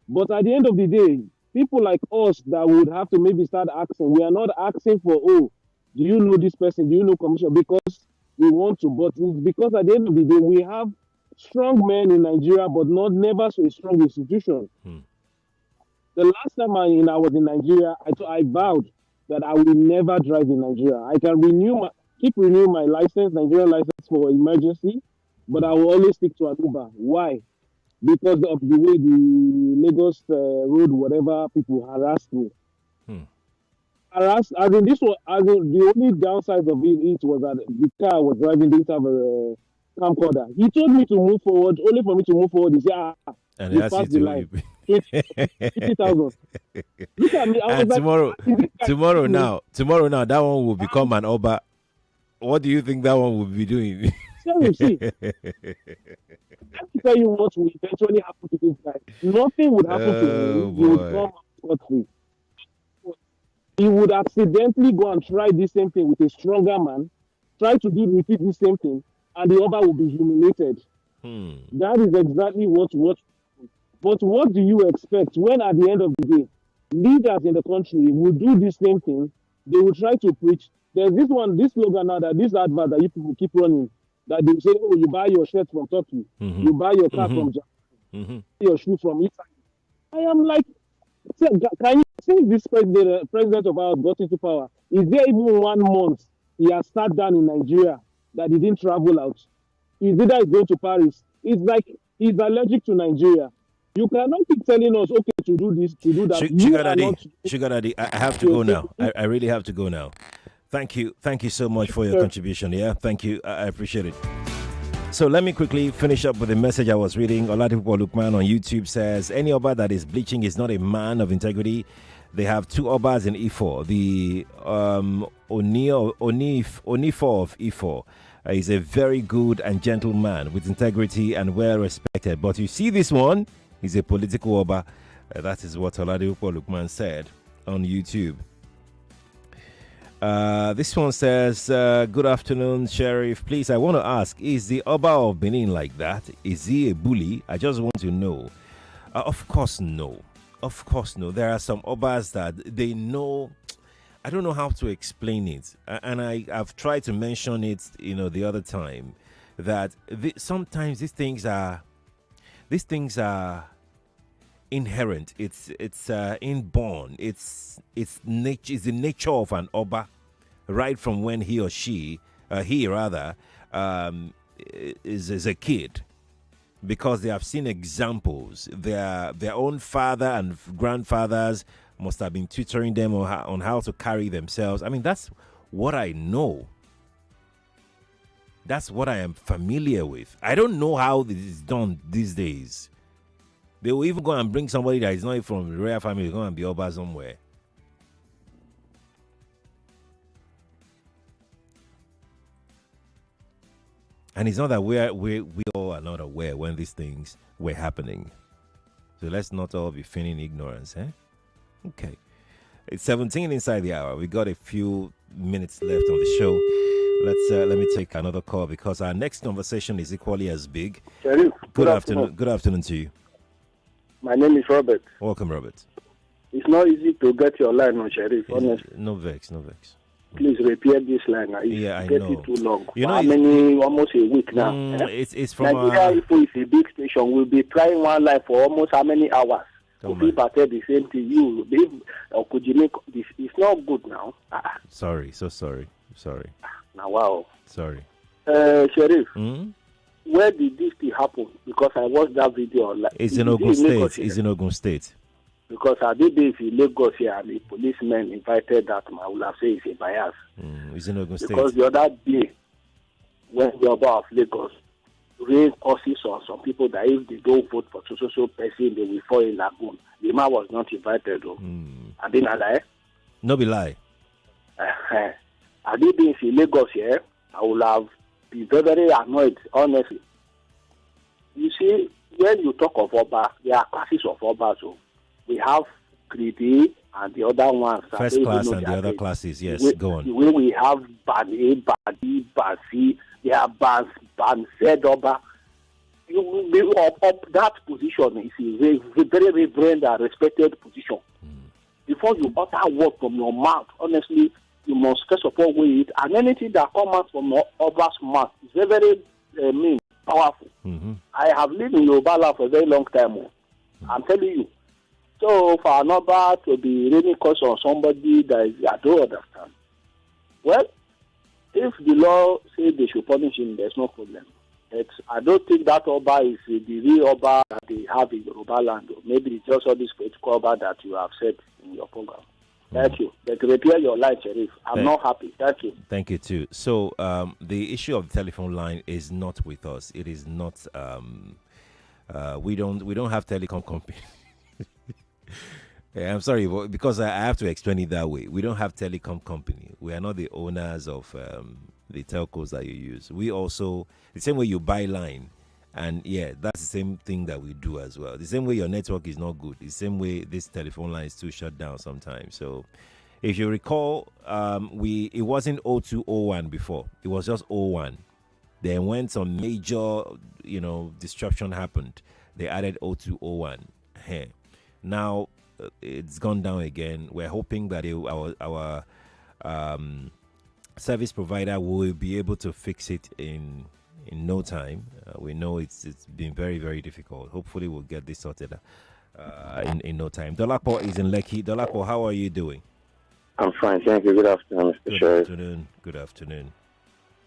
But at the end of the day, people like us that would have to maybe start asking, we are not asking for, oh, do you know this person? Do you know commission? Because we want to, but it's because at the end of the day, we have strong men in Nigeria, but never so a strong institution. The last time I was in Nigeria, I vowed that I will never drive in Nigeria. I can keep renewing my license, Nigerian license for emergency, but I will always stick to an Uber. Why? Because of the way the Lagos road, whatever, people harassed me. Harassed, the only downside of it was that the car I was driving didn't have a camcorder. He told me to move forward, only for me to move forward. He said, and you passed the line. 50,000. Look at me. I was tomorrow now, that one will become an Oba. What do you think that one will be doing? See, I have to tell you what will eventually happen to this guy. Nothing would happen to him. He would come scot-free. He would accidentally go and try the same thing with a stronger man, try to repeat the same thing, and the other will be humiliated. That is exactly what. But what do you expect when at the end of the day, leaders in the country will do the same thing? They will try to preach. There's this slogan now, that this advert that you people keep running, that they say, oh, you buy your shirt from Turkey, you buy your car from Japan, your shoe from Italy. I am like, can you see this president of ours got into power? Is there even 1 month he has sat down in Nigeria that he didn't travel out? Is either he's going to Paris? It's like he's allergic to Nigeria. You cannot keep telling us, okay, to do this, to do that. Sugar Daddy, I have to go now. I really have to go now. Thank you so much for your contribution. Yeah, thank you. I appreciate it. So let me quickly finish up with a message I was reading. Oladipo Lukman on YouTube says, any Oba that is bleaching is not a man of integrity. They have two Obas in Ifo. The Onifo of Ifo is a very good and gentle man with integrity and well respected. But you see this one, he's a political Oba. That is what Oladipo Lukman said on YouTube. This one says, good afternoon, Sheriff. Please, I want to ask, is the Oba of Benin like that? Is he a bully? I just want to know. Of course, no. Of course, no. There are some Obas that they know. I don't know how to explain it. And I've tried to mention it, the other time, that sometimes these things are inherent. It's inborn. It's the nature of an Oba, right from when he or she, is a kid, because they have seen examples. Their own father and grandfathers must have been tutoring them on how to carry themselves. I mean, that's what I know. That's what I am familiar with. I don't know how this is done these days. They will even go and bring somebody that is not from the royal family to go and be Oba somewhere. And it's not that we all are not aware when these things were happening. So let's not all be feigning ignorance, eh? Okay. It's 17 inside the hour. We got a few minutes left on the show. Let me take another call because our next conversation is equally as big. Sheriff, good afternoon. Good afternoon to you. My name is Robert. Welcome, Robert. It's not easy to get your line on, Sheriff, honestly. No vex. Please repair this line. I know. It too long. Almost a week now. It's from Nigeria, if it's a big station, we'll be trying one line for almost how many hours? If I tell the same thing, you live, or could you make this? It's not good now. Sorry. Now, wow. Sorry. Sheriff, where did this thing happen? Because I watched that video. It's in Ogun State. It's in Ogun State. Because I did this in Lagos here, and the policemen invited that man. I would have said it's a bias. It's in Ogun State. Because the other day, when the Oba of Lagos raised curses on some people that if they don't vote for so person, they will fall in lagoon. The man was not invited, though. I didn't lie. No be lie. I did this in Lagos here. I would have been very, very annoyed, honestly. You see, when you talk of Oba, there are classes of Oba, so we have grade A and the other ones. First class and the other classes, yes, go on. The way we have Band A, Band B, Band C, there are Band Z Oba. You up that position is a very reverend and respected position. Before you utter word from your mouth, honestly, you must first of all weigh it. And anything that comes out from Oba's mouth is very, very powerful. I have lived in Yoruba land for a very long time. I'm telling you. So for an Oba to be raining curse on somebody that is, I don't understand. Well, if the law says they should punish him, there's no problem. I don't think that Oba is the real Oba that they have in Yoruba land. Maybe it's just all this political Oba that you have said in your program. Thank you. But repair your line, Sheriff. I'm not happy. Thank you. Thank you too. So the issue of the telephone line is not with us. It is not. We don't have telecom company. Yeah, I'm sorry, because I have to explain it that way. We don't have telecom company. We are not the owners of the telcos that you use. We also, the same way you buy line, and yeah, that's the same thing that we do as well. The same way your network is not good, the same way this telephone line is too shut down sometimes. So if you recall, it wasn't 0201 before. It was just 01. Then when some major, disruption happened, they added 0201. Now it's gone down again. We're hoping that our service provider will be able to fix it in no time. We know it's been very, very difficult. Hopefully we'll get this sorted in no time. Dolapo is in Lekki. Dolapo, how are you doing? I'm fine, thank you. Good afternoon, Mr. Sheriff. Good afternoon.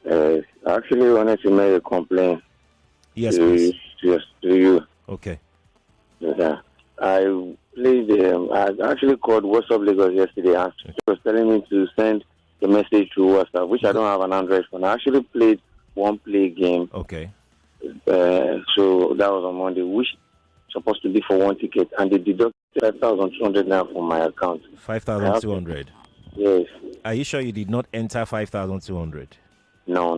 I actually wanted to make a complaint. Yes, please. Yes, to you. Okay. Yeah. I actually called WhatsApp Lagos yesterday and she was telling me to send the message through WhatsApp, which I don't have an Android phone. I actually played one play game. Okay. So that was on Monday, which supposed to be for one ticket, and they deducted 5,200 now from my account. 5,200. Yes. Are you sure you did not enter 5,200? No.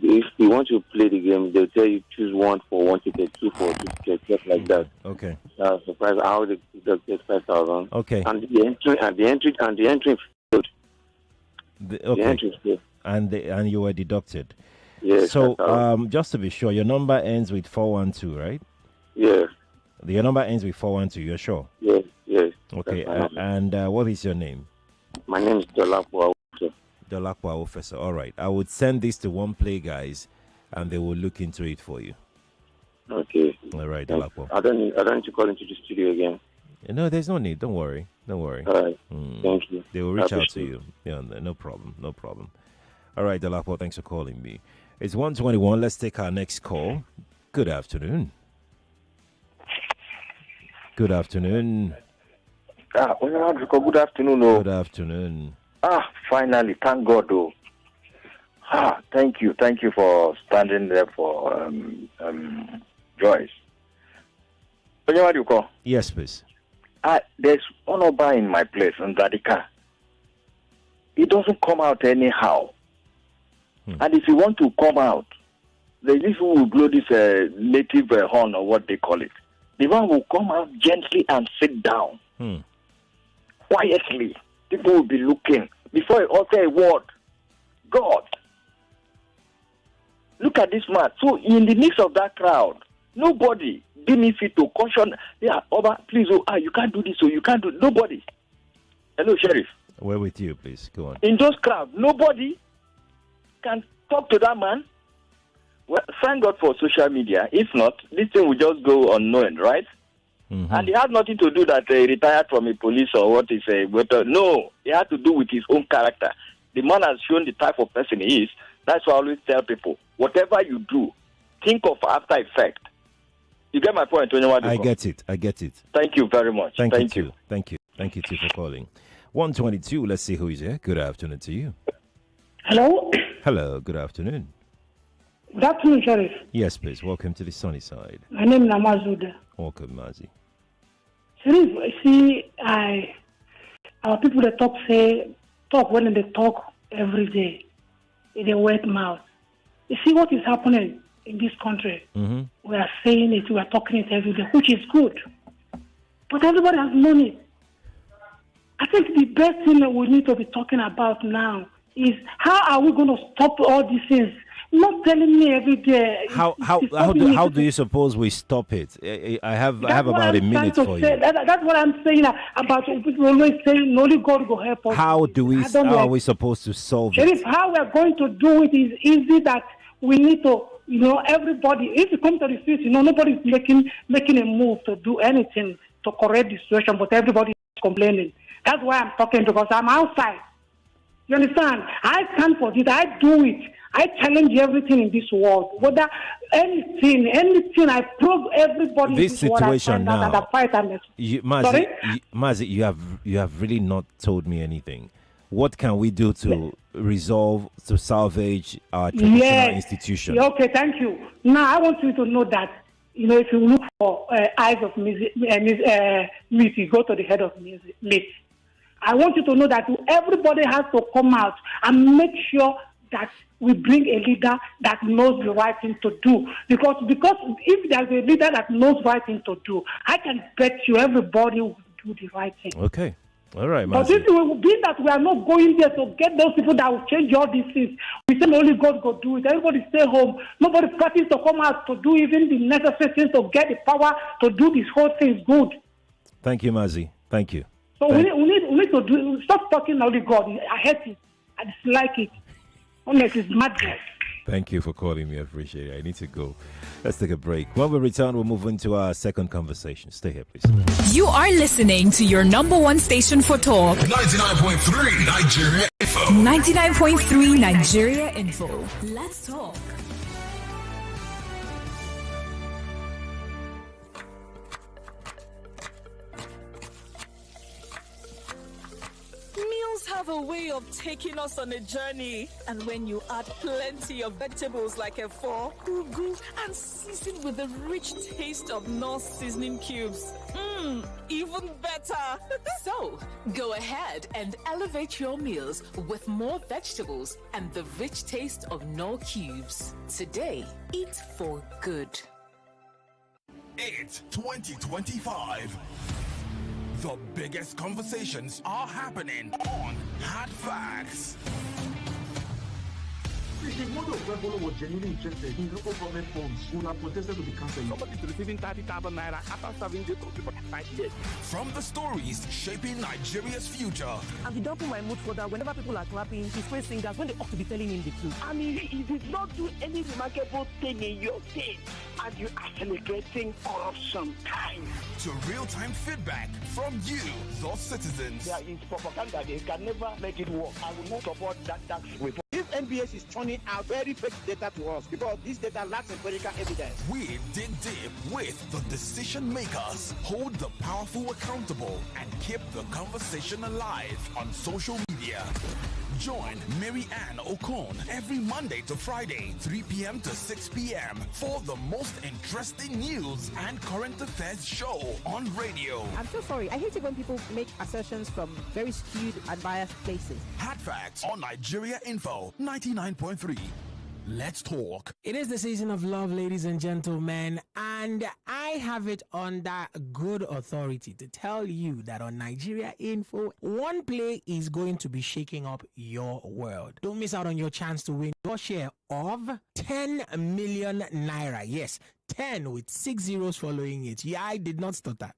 If you want to play the game, they'll tell you choose one for one ticket, two for two tickets, just like that. Okay. I was surprised how they deducted 5,000. Okay. And the entry failed. The entry failed. And you were deducted. Yes. So just to be sure, your number ends with 412, right? Yes. Your number ends with 412. You're sure? Yes. Okay. And what is your name? My name is Dolakwa. Dolakwa Officer. All right. I would send this to One Play guys, and they will look into it for you. Okay. All right, Dolakwa. I don't need to call into the studio again. No, there's no need. Don't worry. All right. Thank you. They will reach out to you. Yeah, no problem. All right, Dolakwa, thanks for calling me. It's 1:21. Let's take our next call. Good afternoon. Good afternoon. Good afternoon. Good afternoon. Finally, thank God. Thank you for standing there for Joyce. What do you call? Yes, please. There's one Oba in my place, in Zadika. It doesn't come out anyhow. And if you want to come out, the this will blow this native horn or what they call it. The one will come out gently and sit down. Quietly. People will be looking. Before he utter a word, God, look at this man. So in the midst of that crowd, nobody deeming fit to caution. Yeah, Oba, please, you can't do this, so you can't do. Nobody. Hello, Sheriff. We're with you, please. Go on. In those crowds, nobody can talk to that man. Well, thank God for social media. If not, this thing will just go unknown, right? And he had nothing to do that he retired from a police or what is a weapon. No, it had to do with his own character. The man has shown the type of person he is. That's why I always tell people, whatever you do, think of after effect. You get my point, Onyemuwa? I get it. Thank you very much. Thank you. Thank you too for calling. 1:22. Let's see who is here. Good afternoon to you. Hello. Hello. Good afternoon. Good afternoon, Sheriff. Yes, please. Welcome to the sunny side. My name is Namazuda. Welcome, Mazi. Sheriff, see, our people that talk when they talk every day in a wet mouth. You see what is happening in this country. We are saying it, we are talking it every day, which is good. But everybody has known it. I think the best thing that we need to be talking about now is how are we going to stop all these things? Not telling me every day. How do you suppose we stop it? I have about a minute for you. That's what I'm saying about people always saying only God will help us. How are we supposed to solve Sheriff, it? how we're going to do it is easy. That we need to, everybody. If you come to the street, nobody's making a move to do anything to correct the situation, but everybody is complaining. That's why I'm talking, because I'm outside. You understand? I stand for this. I do it. I challenge everything in this world. Whether anything, I prove everybody. This situation now, Mazi, you have really not told me anything. What can we do to salvage our traditional institution? Okay, thank you. Now I want you to know that if you look for eyes of meat, you go to the head of meat. I want you to know that everybody has to come out and make sure that we bring a leader that knows the right thing to do. Because if there's a leader that knows the right thing to do, I can bet you everybody will do the right thing. Okay. All right, But if it will be that we are not going there to get those people that will change all these things, we say only God go do it. Everybody stay home. Nobody practice to come out to do even the necessary things to get the power to do this whole thing good. Thank you, Mazi. Thank you. So we need to stop talking only God. I hate it. I dislike it. Honestly, it's madness. Thank you for calling me. I appreciate it. I need to go. Let's take a break. When we return, we'll move into our second conversation. Stay here, please. You are listening to your number one station for talk. 99.3 Nigeria Info. 99.3 Nigeria Info. Let's talk. Meals have have a way of taking us on a journey. And when you add plenty of vegetables like efo, ugu, and season with the rich taste of North seasoning cubes, even better. So, go ahead and elevate your meals with more vegetables and the rich taste of Knorr cubes. Today, eat for good. It's 2025. The biggest conversations are happening on Hard Facts. If the mother of Rebolo was genuinely interested in local government funds, would have protested to be cancelled. Somebody is receiving 30,000 naira after serving the country for 5 years. From the stories shaping Nigeria's future. And he don't put my mood further. Whenever people are clapping, he's praising singers when they ought to be telling him the truth. And he did not do any remarkable thing in your state, and you are celebrating corruption time. To real-time feedback from you, the citizens. There is propaganda. They can never make it work. I will not support that tax reform. This NBS is turning out very fake data to us because this data lacks empirical evidence. We dig deep with the decision makers, hold the powerful accountable, and keep the conversation alive on social media. Join Mary Ann Okon every Monday to Friday, 3 p.m. to 6 p.m. for the most interesting news and current affairs show on radio. I'm so sorry. I hate it when people make assertions from very skewed and biased places. Hard Facts on Nigeria Info 99.3. Let's talk. It is the season of love, ladies and gentlemen, and I have it under good authority to tell you that on Nigeria Info, one play is going to be shaking up your world. Don't miss out on your chance to win your share of 10 million naira. Yes, 10 with 6 zeros following it. Yeah, I did not stutter.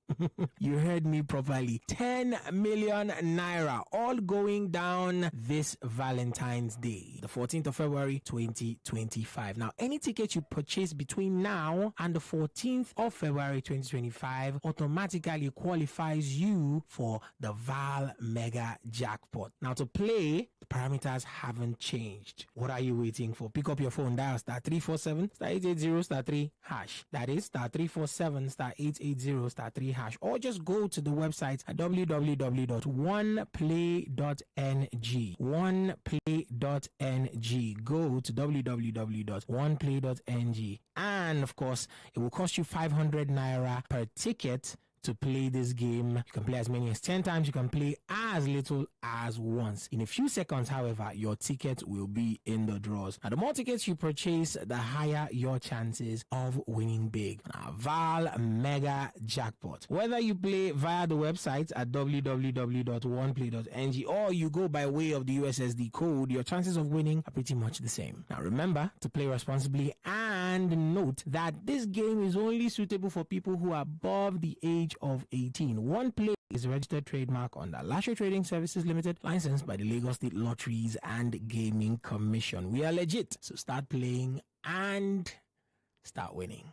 You heard me properly. 10 million naira, all going down this Valentine's Day, the 14th of February 2025. Now, any ticket you purchase between now and the 14th of February 2025 automatically qualifies you for the Val Mega Jackpot. Now, to play, the parameters haven't changed. What are you waiting for? Pick up your phone, dial star 347 star 880 star 3 hash. That is star 347 star 880 star 3 hash. Or just go to the website at www.oneplay.ng. Oneplay.ng. Go to www.oneplay.ng. And of course, it will cost you 500 naira per ticket to play this game. You can play as many as 10 times. You can play as little as once. In a few seconds, however, your ticket will be in the draws. Now, the more tickets you purchase, the higher your chances of winning big. Now, Val Mega Jackpot. Whether you play via the website at www.oneplay.ng or you go by way of the USSD code, your chances of winning are pretty much the same. Now, remember to play responsibly and note that this game is only suitable for people who are above the age of 18. One Play is a registered trademark under Lashe Trading Services Limited, licensed by the Lagos State Lotteries and Gaming Commission. We are legit, so start playing and start winning.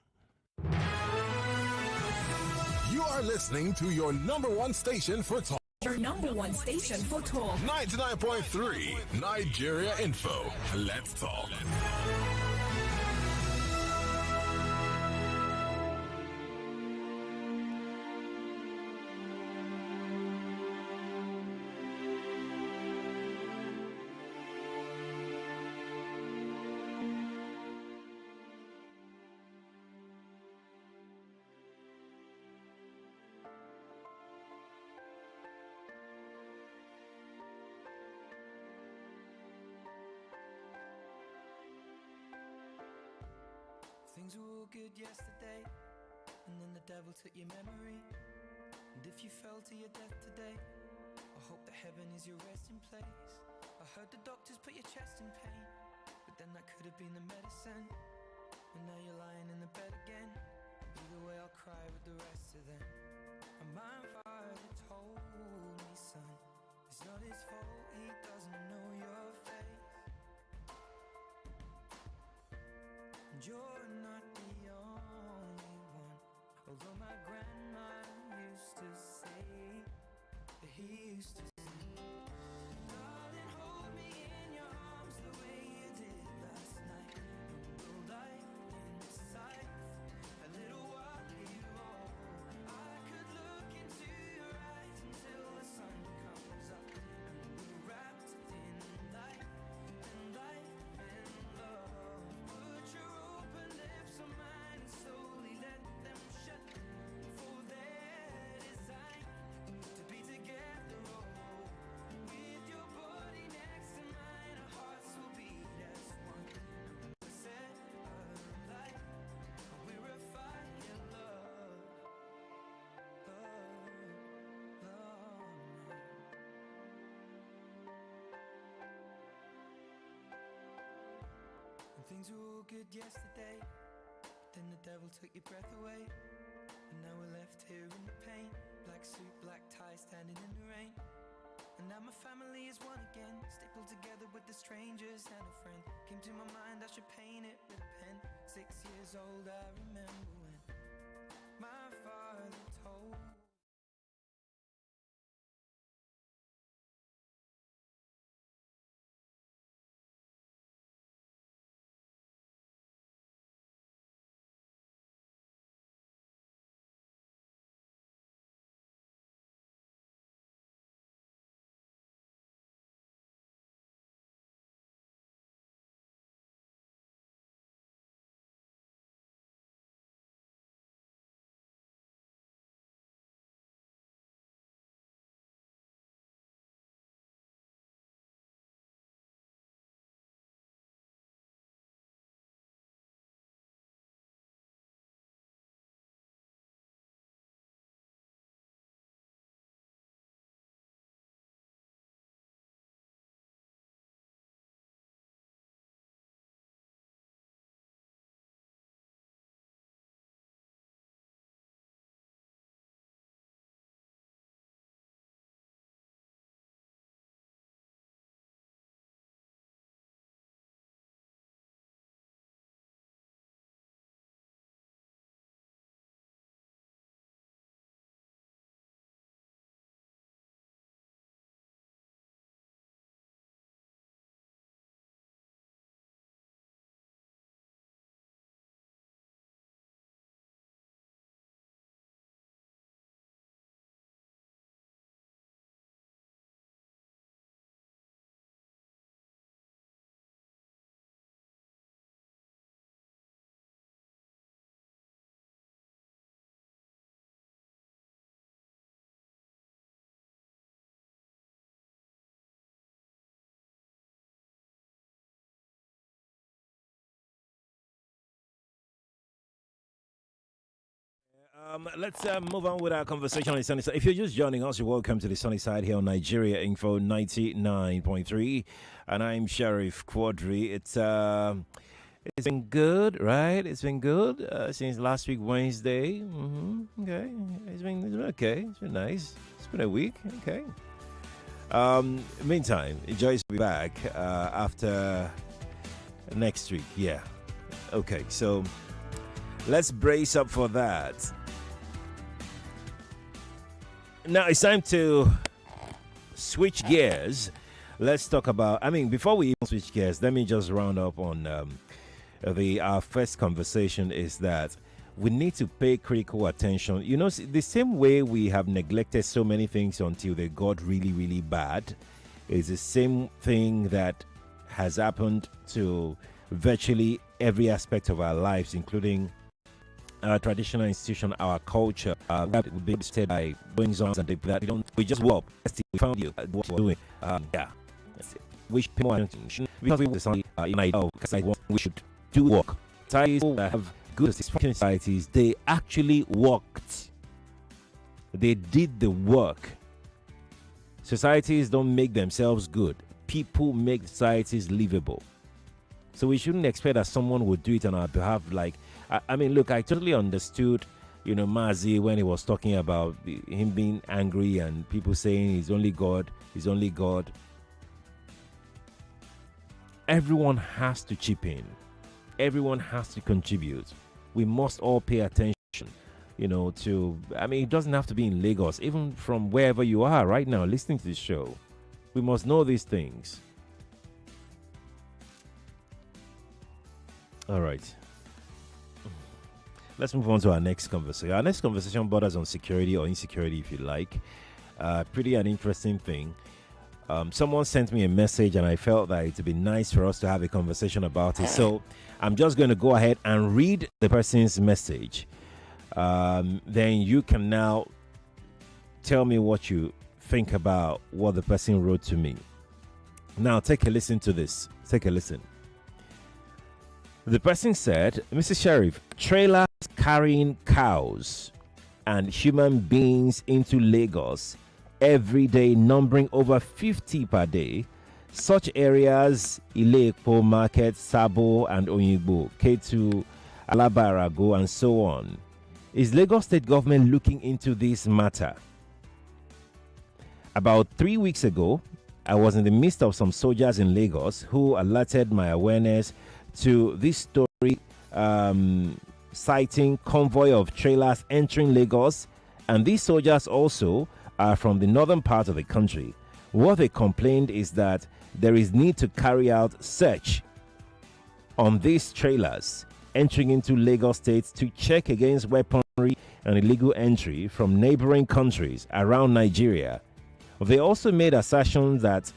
You are listening to your number one station for talk. Your number one station for talk. 99.3 Nigeria Info. Let's talk. Things were all good yesterday, and then the devil took your memory. And if you fell to your death today, I hope that heaven is your resting place. I heard the doctors put your chest in pain, but then that could have been the medicine. And now you're lying in the bed again. Either way, I'll cry with the rest of them. And my father told me, son, it's not his fault, he doesn't know your face. And you're not the only one. Although my grandma used to say that he used to say, darling, hold me in your arms the way you did last night. And we'll die in sight. A little while you all, I could look into your eyes until the sun comes up. And we'll wrap things were all good yesterday, then the devil took your breath away, and now we're left here in the pain. Black suit, black tie, standing in the rain. And now my family is one again, stapled together with the strangers and a friend. Came to my mind I should paint it with a pen. 6 years old, I remember when my father told. Let's move on with our conversation on the sunny side. If you're just joining us, you're welcome to the sunny side here on Nigeria Info 99.3, and I'm Sheriff Quadri. It's been good, right? It's been good since last week Wednesday. Okay, it's been okay. It's been nice. It's been a week. Okay. Meantime, Joyce will be back after next week. Yeah. Okay. So let's brace up for that. Now it's time to switch gears. Let's talk about. Before we even switch gears, let me just round up on our first conversation. Is that we need to pay critical attention. You know, the same way we have neglected so many things until they got really, really bad, is the same thing that has happened to virtually every aspect of our lives, including our traditional institution, our culture. That would be said by goings on and that we just woke up. We found you what we're doing. We should pay more attention because we we should do work. Societies that have good societies, they actually worked. They did the work. Societies don't make themselves good. People make societies livable. So we shouldn't expect that someone would do it on our behalf. Look, I totally understood, Mazi when he was talking about him being angry and people saying he's only God. Everyone has to chip in. Everyone has to contribute. We must all pay attention, it doesn't have to be in Lagos. Even from wherever you are right now listening to this show, we must know these things. All right. Let's move on to our next conversation. Our next conversation borders on security or insecurity, if you like. Pretty an interesting thing. Someone sent me a message, and I felt that it would be nice for us to have a conversation about it. So I'm just going to go ahead and read the person's message. Then you can now tell me what you think about what the person wrote to me. Now, take a listen to this. Take a listen. The person said, Mr. Sheriff, trailers carrying cows and human beings into Lagos every day, numbering over 50 per day, Such areas, Ile-Epo Market, Sabo and Oyingbo, K2, Alabarago, and so on. Is Lagos State government looking into this matter? About 3 weeks ago, I was in the midst of some soldiers in Lagos who alerted my awareness to this story, citing convoy of trailers entering Lagos, and these soldiers also are from the northern part of the country. What they complained is that there is need to carry out search on these trailers entering into Lagos State to check against weaponry and illegal entry from neighboring countries around Nigeria. They also made assertions that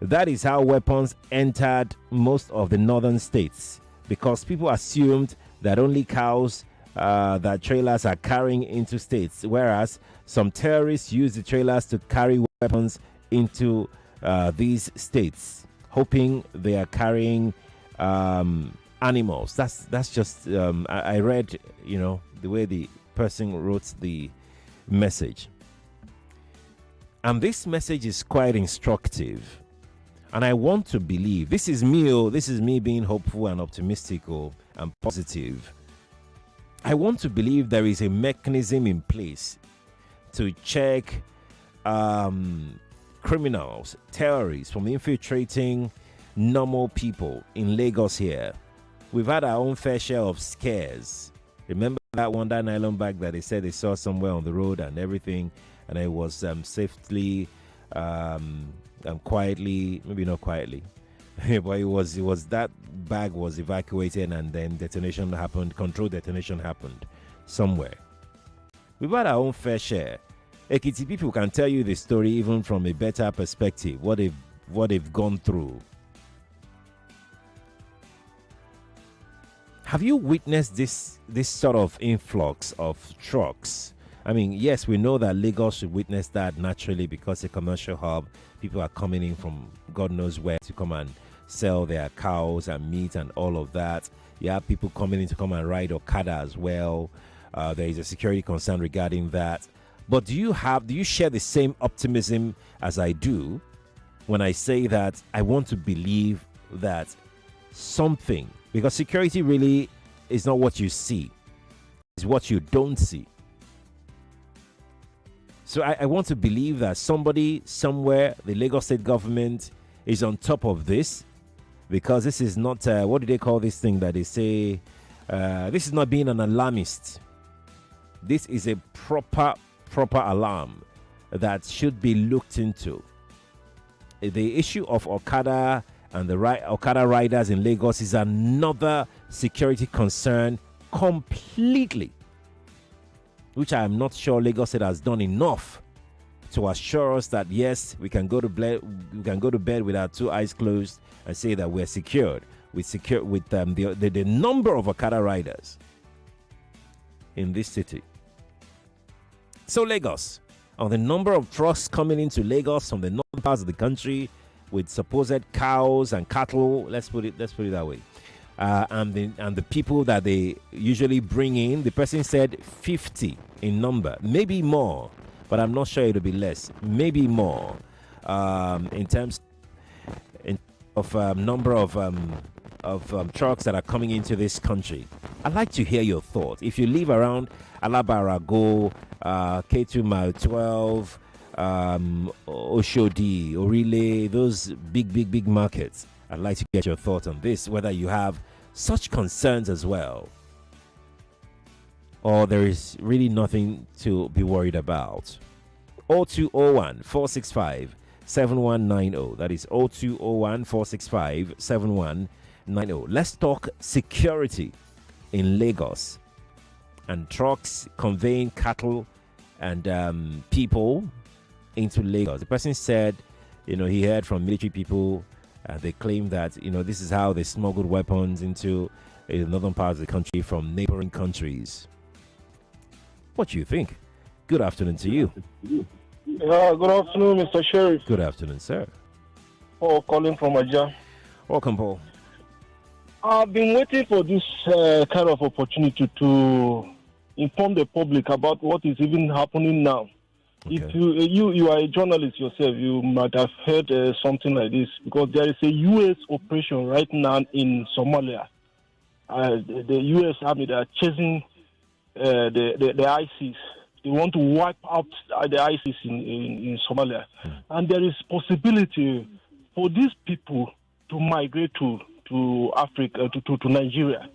that is how weapons entered most of the northern states, because people assumed that only cows that trailers are carrying into states, whereas some terrorists use the trailers to carry weapons into these states, hoping they are carrying animals. That's just I read, the way the person wrote the message. And this message is quite instructive. And I want to believe, this is me being hopeful and optimistic and positive. I want to believe there is a mechanism in place to check criminals, terrorists from infiltrating normal people in Lagos here. We've had our own fair share of scares. Remember that nylon bag that they said they saw somewhere on the road and everything, and it was safely, quietly, maybe not quietly, but it was that bag was evacuated, and then detonation happened, controlled detonation happened somewhere. We've had our own fair share. Ekiti people can tell you the story even from a better perspective, what they've gone through. Have you witnessed this sort of influx of trucks? I mean, yes, we know that Lagos should witness that naturally because it's a commercial hub. People are coming in from God knows where to come and sell their cows and meat and all of that. You have people coming in to come and ride Okada as well. There is a security concern regarding that. But do you share the same optimism as I do when I say that I want to believe that something, because security really is not what you see, it's what you don't see. So I want to believe that somebody somewhere, the Lagos State government, is on top of this, because this is not, what do they call this thing that they say? This is not being an alarmist. This is a proper alarm that should be looked into. The issue of Okada and the Okada riders in Lagos is another security concern completely, which I am not sure Lagos State has done enough to assure us that yes, we can go to bed with our two eyes closed and say that we're secured. We're secure with the number of Okada riders in this city. So Lagos, on the number of trucks coming into Lagos from the northern parts of the country with supposed cows and cattle, let's put it that way, and the people that they usually bring in, the person said 50 in number, maybe more, but I'm not sure it'll be less, maybe more, in terms of number of trucks that are coming into this country. I'd like to hear your thoughts. If you live around Alabarago, K2 Mile 12, Oshodi, Orile, those big markets, I'd like to get your thoughts on this, whether you have such concerns as well, or there is really nothing to be worried about. 0201 465 7190. That is 0201 465 7190. Let's talk security in Lagos and trucks conveying cattle and people into Lagos. The person said, he heard from military people. They claim that, this is how they smuggled weapons into the northern part of the country from neighboring countries. What do you think? Good afternoon to you. Good afternoon, Mr. Sheriff. Good afternoon, sir. Paul calling from Aja. Welcome, Paul. I've been waiting for this kind of opportunity to inform the public about what is even happening now. If you are a journalist yourself, you might have heard something like this, because there is a U.S. operation right now in Somalia. The U.S. Army, they are chasing the ISIS. They want to wipe out the ISIS in Somalia. And there is possibility for these people to migrate to Africa, to Nigeria.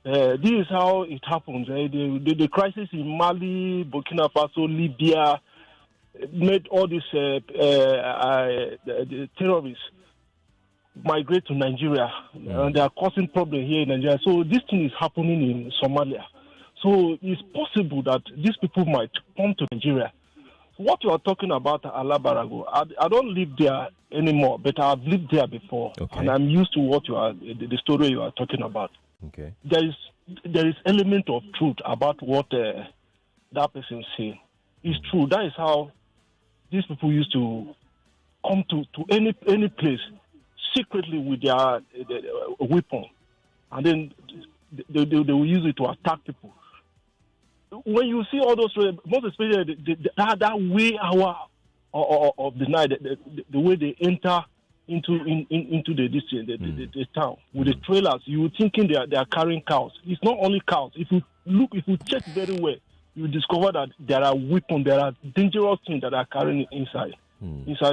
This is how it happens. The crisis in Mali, Burkina Faso, Libya made all these the terrorists migrate to Nigeria, and they are causing problems here in Nigeria. So this thing is happening in Somalia. So it's possible that these people might come to Nigeria. What you are talking about, Alabarago, I don't live there anymore, but I've lived there before, and I'm used to what the story you are talking about. Okay. There is element of truth about what that person is saying. It's true. That is how these people used to come to any place secretly with their weapon, and then they will use it to attack people. When you see all those, most especially that way hour of the night, the way they enter into the town with the trailers, you thinking they are carrying cows. It's not only cows. If you check very well, you discover that there are weapons, there are dangerous things that are carrying inside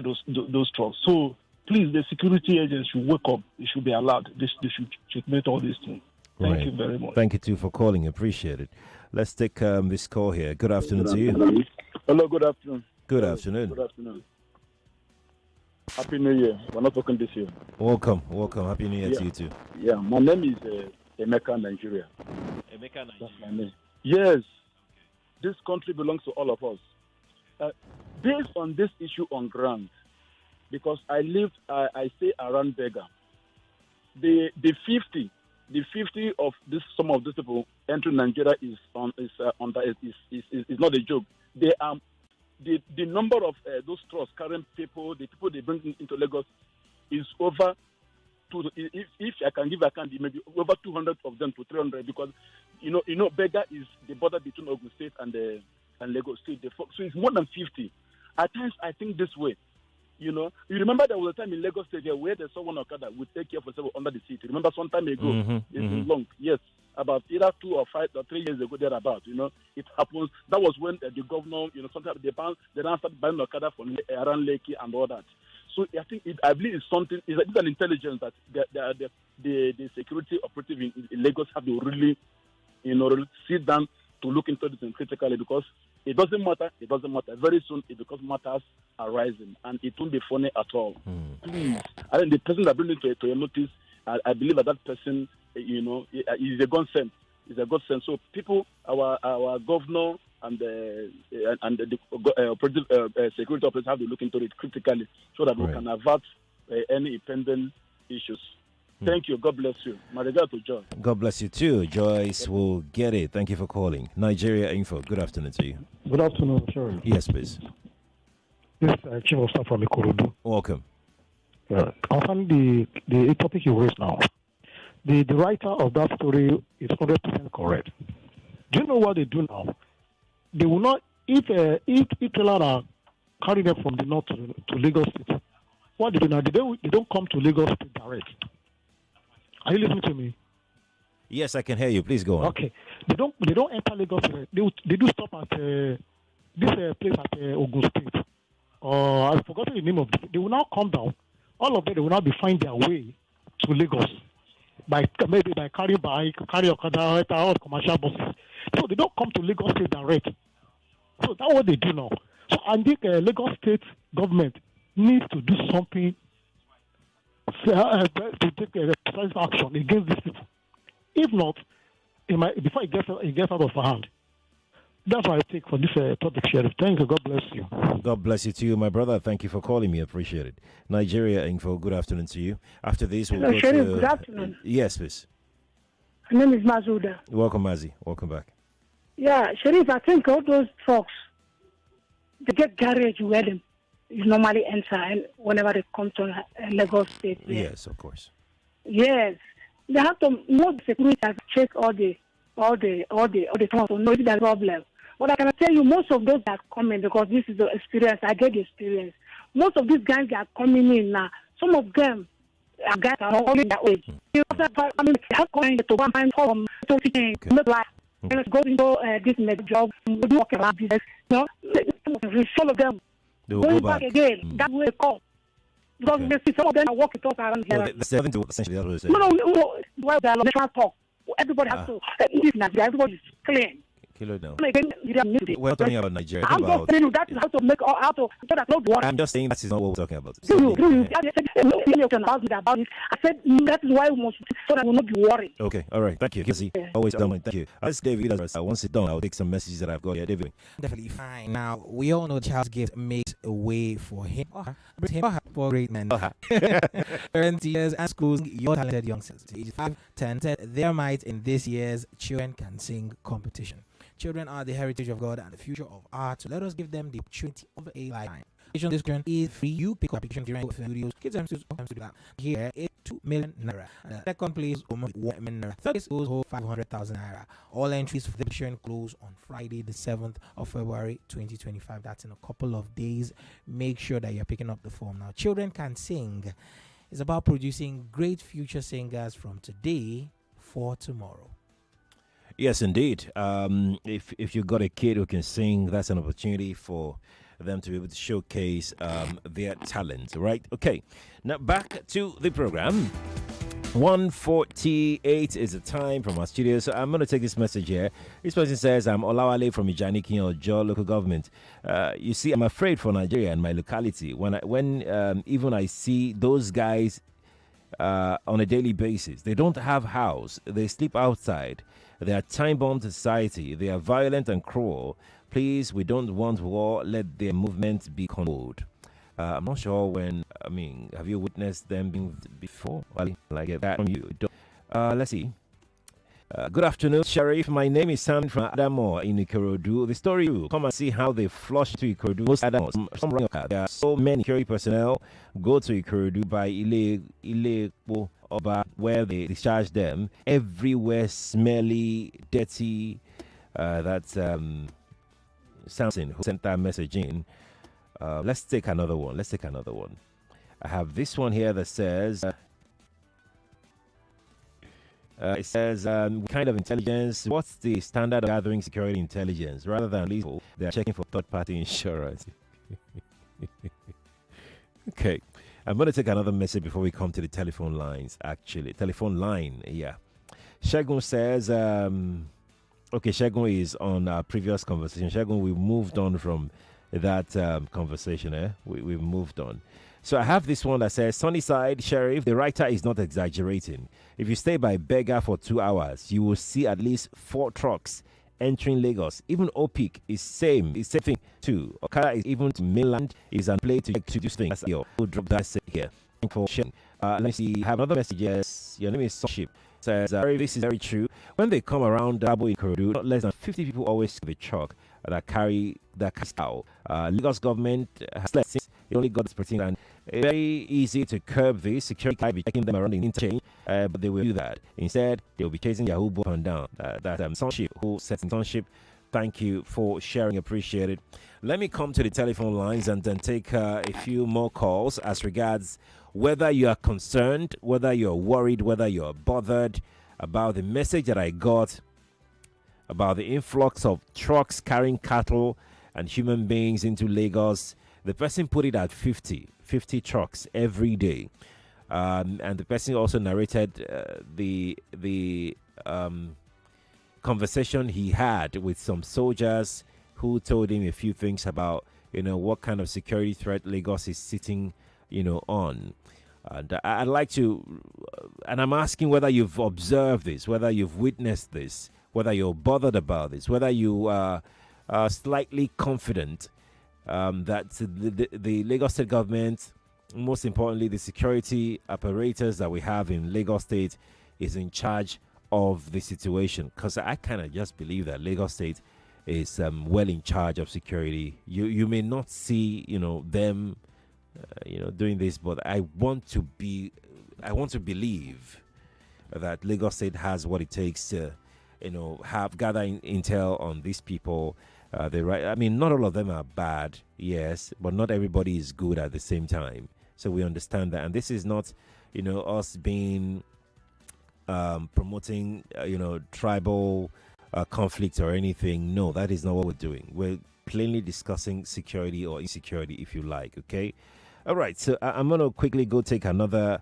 those trucks. So please, the security agents should wake up. They should be allowed. They should checkmate all these things. Thank you very much. Thank you too for calling. Appreciate it. Let's take this call here. Good afternoon to you. Hello, good afternoon. Good afternoon. Good afternoon. Happy New Year. We're not talking this year. Welcome. Happy New Year to you too. Yeah, my name is Emeka, Nigeria. Emeka, Nigeria. That's my name. Yes, this country belongs to all of us. Based on this issue on ground, because I stay around Bega, the 50 of some of these people entering Nigeria is not a joke. They the number of those trucks carrying people, the people they bring into Lagos, is over. If I can give a count, maybe over 200 of them to 300, because Bega is the border between Ogun State and Lagos State. So it's more than 50. At times I think this way. You remember there was a time in Lagos State where they saw one Okada with AK-47 under the seat. Remember some time ago? It's long. Yes, about either 2 or 5 or 3 years ago thereabout. It happens. That was when the governor, sometimes they now started buying Okada from around Lekki and all that. So I believe it's something. It's an intelligence that the security operative in Lagos have to really, sit down to look into this critically, because it doesn't matter. Very soon it becomes matters are rising, and it won't be funny at all. Please, I think the person that brings it to your notice, I believe that person, is a godsend. Is a godsend. So people, our governor and the security officers have to look into it critically, so that we can avert any impending issues. Thank you. God bless you. My regard to Joyce. God bless you too. Joyce will get it. Thank you for calling. Nigeria Info. Good afternoon to you. Good afternoon, sir. Yes, please. This is Chief of Staff from Ikorodu. Welcome. Concerning the topic you raised now, the writer of that story is 100% correct. Do you know what they do now? They will not, if trailer are carrying them from the north to Lagos State, what they do now, they don't come to Lagos State direct. Are you listening to me? Yes, I can hear you. Please go on. Okay. They don't enter Lagos. They do stop at this place at Ogun State. I've forgotten the name of it. They will now come down. All of them, they will now be find their way to Lagos maybe by carrying bike, carry Okada, or commercial buses. So they don't come to Lagos State direct. So that's what they do now. So I think Lagos State government needs to do something to take precise action against these people. If not, before it gets out of hand. That's what I take for this topic, Sheriff. Thank you. God bless you. God bless you too, my brother. Thank you for calling me. Appreciate it. Nigeria Info. Good afternoon to you. After this, we'll go Sheriff, to... good afternoon. Yes, please. My name is Mazuda. Welcome, Mazi. Welcome back. Yeah, Sheriff, I think all those trucks, they get garage where them normally enter and whenever they come to Lagos State. Yes, of course. Yes, they have to know the security and check all the trucks to know if there's a problem. But I can tell you, most of those that are coming, because this is the experience, I get the experience. Most of these guys that are coming in now, some of them are guys are all in their age. They have going to go and find home, to make life, and go into this next job, do work around business. You know, some of them going back again. That's where they call. Because they see some of them are working talk around here. Essentially, that's what you're saying. No. Well, they are national talk. Everybody has to. Everybody is clean. Kilo down. We're not talking about Nigeria. I'm just telling you that is how to make how to so that not worry. I'm just saying that is not what we're talking about. I said that is why we must so that we will not be worried. Okay, all right. Thank you. Always done. Thank you. As David, once it's done, I'll take some messages that I've got here. David. Definitely fine. Now, we all know child's gift makes a way for him. For great men. 20 years and schools, your talented youngsters, age 5, 10, their might in this year's Children Can Sing competition. Children are the heritage of God and the future of art, so let us give them the opportunity of a lifetime. This grant is free. You pick up application during videos. Kids and students to do that. Here is 2 million naira. Second place, 1 million naira. Third place goes home 500,000 naira. All entries for the competition close on Friday, the 7th of February 2025. That's in a couple of days. Make sure that you're picking up the form now. Children Can Sing is about producing great future singers from today for tomorrow. Yes, indeed. If you've got a kid who can sing, that's an opportunity for them to be able to showcase their talent, right? Okay, now back to the program. 1:48 is the time from our studio, so I'm going to take this message here. This person says, I'm Olawale from Ijaniki Ojo local government. You see, I'm afraid for Nigeria and my locality. When even I see those guys on a daily basis, they don't have house, they sleep outside. They are time-bomb to society. They are violent and cruel. Please, we don't want war. Let their movement be controlled. I'm not sure when. I mean, have you witnessed them being before? Well, like that from you. Let's see. Good afternoon, Sheriff. My name is Sam from Adamo in Ikorodu. The story, come and see how they flush to Ikorodu. Most Adamos, there are so many security personnel go to Ikorodu by Ile Oba, where they discharge them. Everywhere smelly, dirty. That's Samson who sent that message in. Let's take another one. I have this one here that says, it says, kind of intelligence. What's the standard of gathering security intelligence? Rather than lethal, they are checking for third-party insurance. Okay. I'm going to take another message before we come to the telephone lines, actually. Telephone line, yeah. Shagun says, okay, Shagun is on our previous conversation. Shagun, we moved on from that conversation. We've moved on. So I have this one that says, Sunnyside, Sheriff, the writer is not exaggerating. If you stay by Bega for 2 hours, you will see at least 4 trucks entering Lagos. Even Opik is same thing too. Okada is even to mainland is on play to do things. We'll drop that here. For sharing. Let me see. I have another message. Yes, your name is Sonship. Says, this is very true. When they come around Dabo Ikorodu, not less than 50 people always see the truck that carry out. Lagos government has let since it only got this particular, and it's very easy to curb this. Security can't be checking them around the interchange, but they will do that. Instead, they will be chasing Yahoo up and down. Sonship who sets in Sonship. Thank you for sharing. Appreciate it. Let me come to the telephone lines and then take a few more calls as regards whether you are concerned, whether you're worried, whether you're bothered about the message that I got about the influx of trucks carrying cattle and human beings into Lagos. The person put it at 50 trucks every day. And the person also narrated the conversation he had with some soldiers who told him a few things about, what kind of security threat Lagos is sitting, on. And I'd like to, and I'm asking whether you've observed this, whether you've witnessed this, whether you're bothered about this, whether you are slightly confident that the Lagos State government, most importantly, the security apparatus that we have in Lagos State is in charge of the situation. Because I kind of just believe that Lagos State is well in charge of security. You may not see, them, doing this, but I want to believe that Lagos State has what it takes to, gather intel on these people They right. I mean, not all of them are bad, yes, but not everybody is good at the same time. So we understand that, and this is not, us being promoting, tribal conflict or anything. No, that is not what we're doing. We're plainly discussing security or insecurity, if you like. Okay. All right. So I'm gonna quickly go take another.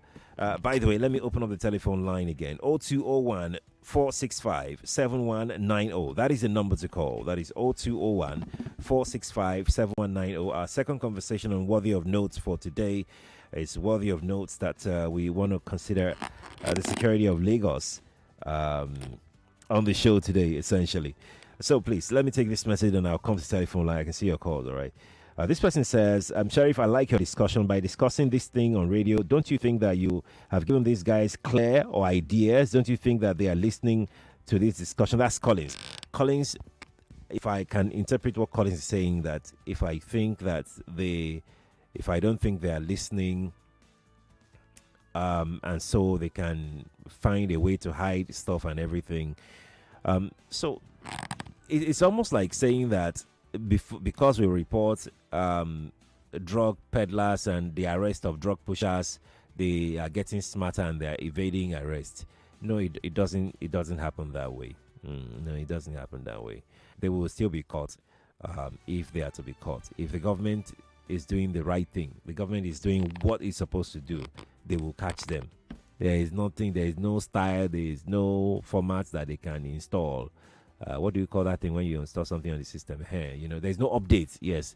By the way, let me open up the telephone line again. 0201 465 7190. That is the number to call. That is 0201 465 7190. Our second conversation on Worthy of Notes for today is worthy of notes that we want to consider the security of Lagos on the show today, essentially. So please, let me take this message and I'll come to the telephone line. I can see your calls, all right? This person says, Sheriff, I like your discussion. By discussing this thing on radio, don't you think that you have given these guys clear or ideas? Don't you think that they are listening to this discussion? That's Collins. Collins, if I can interpret what Collins is saying, that if I don't think they are listening, and so they can find a way to hide stuff and everything. So it's almost like saying that because we report drug peddlers and the arrest of drug pushers, they are getting smarter and they are evading arrest. No, it doesn't happen that way. No, it doesn't happen that way. They will still be caught if they are to be caught. If the government is doing the right thing, the government is doing what it's supposed to do, they will catch them. There is no style, there is no format that they can install. What do you call that thing when you install something on the system? There's no updates, yes,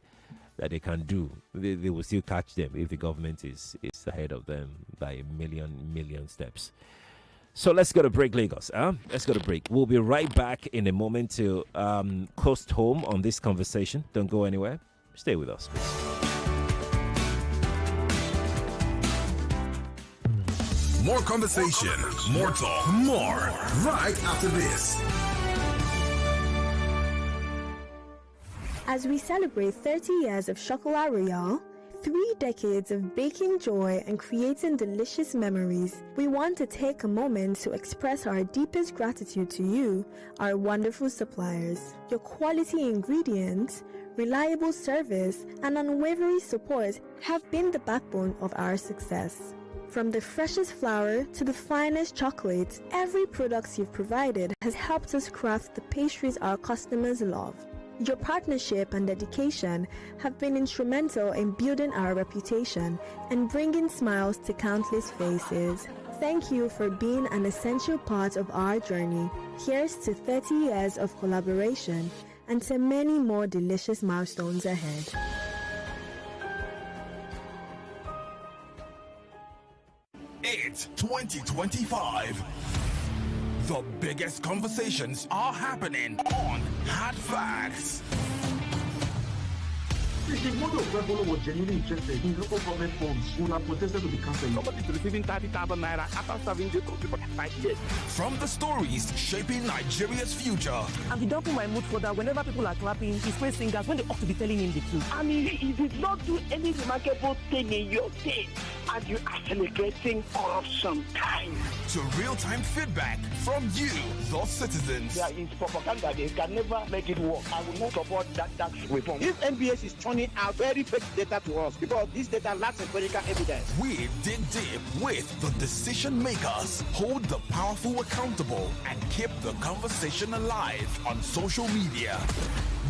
that they can do. They will still catch them if the government is ahead of them by a million steps. So let's go to break, Lagos. Let's go to break. We'll be right back in a moment to coast home on this conversation. Don't go anywhere. Stay with us, please. More conversation, more talk, more right after this. As we celebrate 30 years of Chocolat Royale, 3 decades of baking joy and creating delicious memories, we want to take a moment to express our deepest gratitude to you, our wonderful suppliers. Your quality ingredients, reliable service, and unwavering support have been the backbone of our success. From the freshest flour to the finest chocolates, every product you've provided has helped us craft the pastries our customers love. Your partnership and dedication have been instrumental in building our reputation and bringing smiles to countless faces. Thank you for being an essential part of our journey. Here's to 30 years of collaboration and to many more delicious milestones ahead. It's 2025. The biggest conversations are happening on Hard Facts. The model of Rebolo was genuinely interested in local government funds who have protested to be cancelled. Somebody is receiving 30,000 naira after serving the country for 5 years. From the stories shaping Nigeria's future. And the double my mood for that whenever people are clapping, he's praise singers when they ought to be telling him the truth. I mean, he did not do any remarkable thing in your day, and you are celebrating corruption time. To real-time feedback from you, the citizens. There is propaganda. They can never make it work. I will not support that tax reform. This NBS is turning out very fake data to us because this data lacks empirical evidence. We dig deep with the decision makers, hold the powerful accountable, and keep the conversation alive on social media.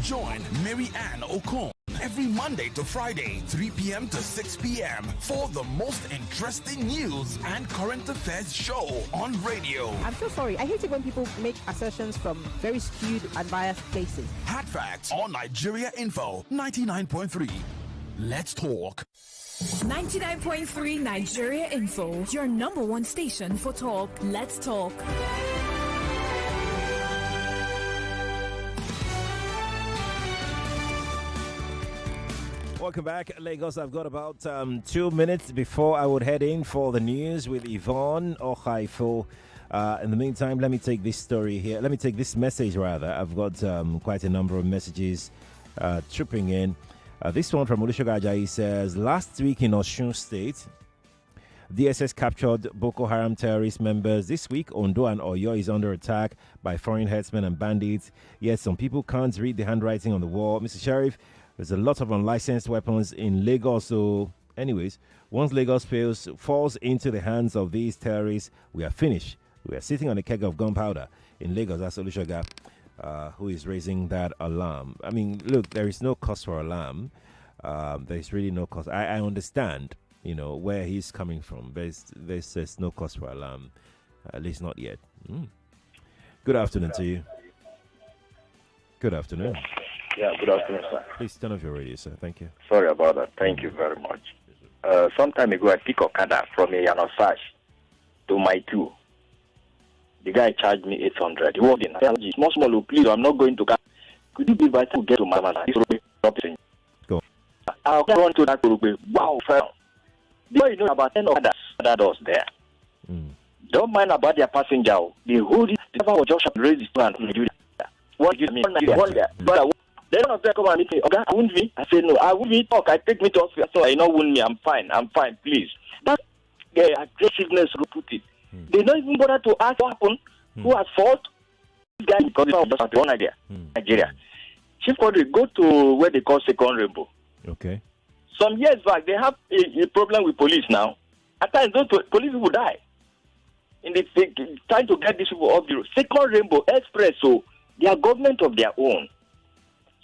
Join Mary Ann Okon every Monday to Friday, 3 p.m. to 6 p.m. for the most interesting news and current affairs show on radio. I'm so sorry. I hate it when people make assertions from very skewed and biased places. Hard Facts on Nigeria Info 99.3. Let's talk. 99.3 Nigeria Info, your number one station for talk. Let's talk. Welcome back, Lagos. I've got about 2 minutes before I would head in for the news with Yvonne Ohaifo. In the meantime, let me take this story here. Let me take this message, rather. I've got quite a number of messages tripping in. This one from Olusoga Ajayi says, last week in Osun State, DSS captured Boko Haram terrorist members. This week, Ondo and Oyo is under attack by foreign herdsmen and bandits. Yet some people can't read the handwriting on the wall. Mr. Sheriff, there's a lot of unlicensed weapons in Lagos. So, anyways, once Lagos falls into the hands of these terrorists, we are finished. We are sitting on a keg of gunpowder in Lagos. That's Olusoga, who is raising that alarm. I mean, look, there is no cause for alarm. There is really no cause. I understand, where he's coming from. There's no cause for alarm, at least not yet. Good afternoon to you. Good afternoon. Yeah, good afternoon, sir. Please turn off your radio, sir. Thank you. Sorry about that. Thank you very much. Some time ago, I picked Okada from a Yanosash to my 2. The guy charged me 800. He walked in. I said, small, please, I'm not going to car. Could you be by to get to my man? Go. I'll run to that Urugbe. Wow, fell. Before you know, about 10 other doors there. Don't mind about their passenger. The whole driver was just raised his hand. What do you mean? But then one of them come and meet me. Okay, I wound me. I said, no, I wound me. Talk. I take me to hospital. So I know wound me. I'm fine, please. But the aggressiveness will put it. They don't even bother to ask what happened, who has fault. This guy, because it's just one idea. Nigeria. Chief Quadri, go to where they call Second Rainbow. Okay. Some years back, they have a problem with police now. At times, those police will die. In the trying to get these people off the road. Second Rainbow Express, so they are government of their own.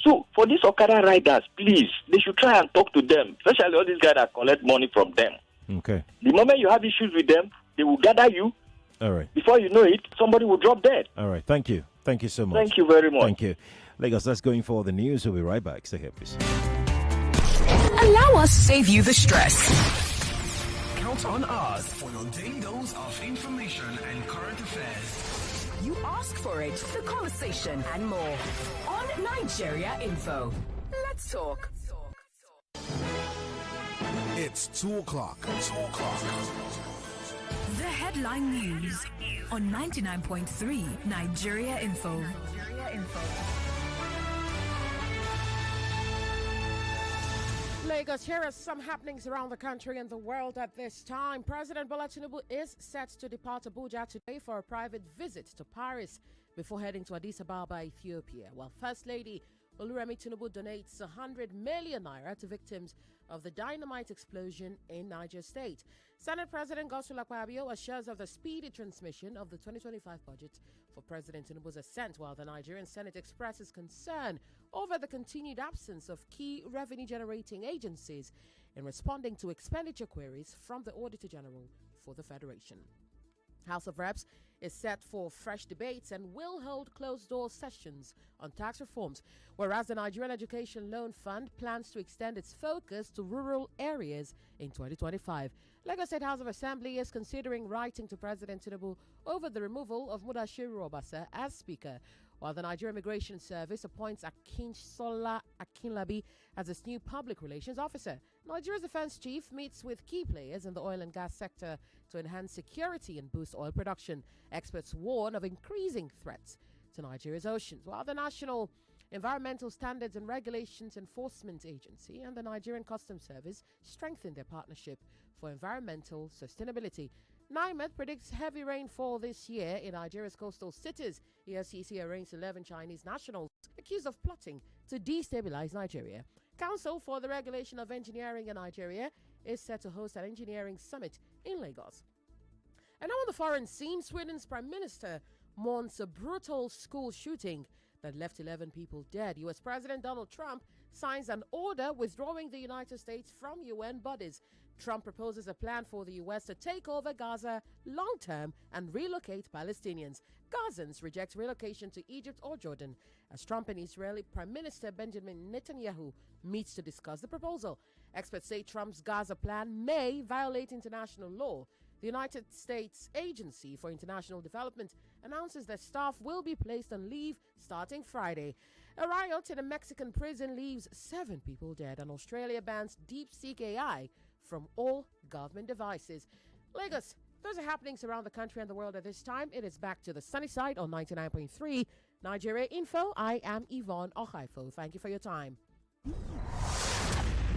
So, for these Okada riders, please, they should try and talk to them, especially all these guys that collect money from them. Okay. The moment you have issues with them, they will gather you. All right. Before you know it, somebody will drop dead. All right. Thank you. Thank you so much. Thank you very much. Thank you. Lagos, that's going for the news. We'll be right back. Stay here, please. Allow us to save you the stress. Count on us for your daily dose of information and current affairs. You ask for it, the conversation, and more on Nigeria Info. Let's talk. It's 2 o'clock. 2 o'clock. The headline news on 99.3 Nigeria Info. Lagos, here are some happenings around the country and the world at this time. President Bola Tinubu is set to depart Abuja today for a private visit to Paris before heading to Addis Ababa, Ethiopia. While First Lady Oluremi Tinubu donates 100 million naira to victims of the dynamite explosion in Niger State. Senate President Godswill Akpabio assures of the speedy transmission of the 2025 budget for President Tinubu's assent, while the Nigerian Senate expresses concern over the continued absence of key revenue-generating agencies in responding to expenditure queries from the Auditor General for the Federation. House of Reps is set for fresh debates and will hold closed-door sessions on tax reforms, whereas the Nigerian Education Loan Fund plans to extend its focus to rural areas in 2025. Lagos State House of Assembly is considering writing to President Tinubu over the removal of Mudashiru Obasa as Speaker, while the Nigerian Immigration Service appoints Akinsola Akinlabi as its new public relations officer. Nigeria's defense chief meets with key players in the oil and gas sector to enhance security and boost oil production. Experts warn of increasing threats to Nigeria's oceans, while the National Environmental Standards and Regulations Enforcement Agency and the Nigerian Customs Service strengthen their partnership for environmental sustainability. NIMET predicts heavy rainfall this year in Nigeria's coastal cities. EFCC arraigns 11 Chinese nationals accused of plotting to destabilize Nigeria. Council for the Regulation of Engineering in Nigeria is set to host an engineering summit in Lagos. And now on the foreign scene, Sweden's Prime Minister mourns a brutal school shooting that left 11 people dead. U.S. President Donald Trump signs an order withdrawing the United States from UN bodies. Trump proposes a plan for the U.S. to take over Gaza long-term and relocate Palestinians. Gazans reject relocation to Egypt or Jordan as Trump and Israeli Prime Minister Benjamin Netanyahu meets to discuss the proposal. Experts say Trump's Gaza plan may violate international law. The United States Agency for International Development announces that staff will be placed on leave starting Friday. A riot in a Mexican prison leaves 7 people dead, and Australia bans DeepSeek AI from all government devices. Lagos, those are happenings around the country and the world at this time. It is back to the sunny side on 99.3 Nigeria Info. I am Yvonne Ohaifo. Thank you for your time.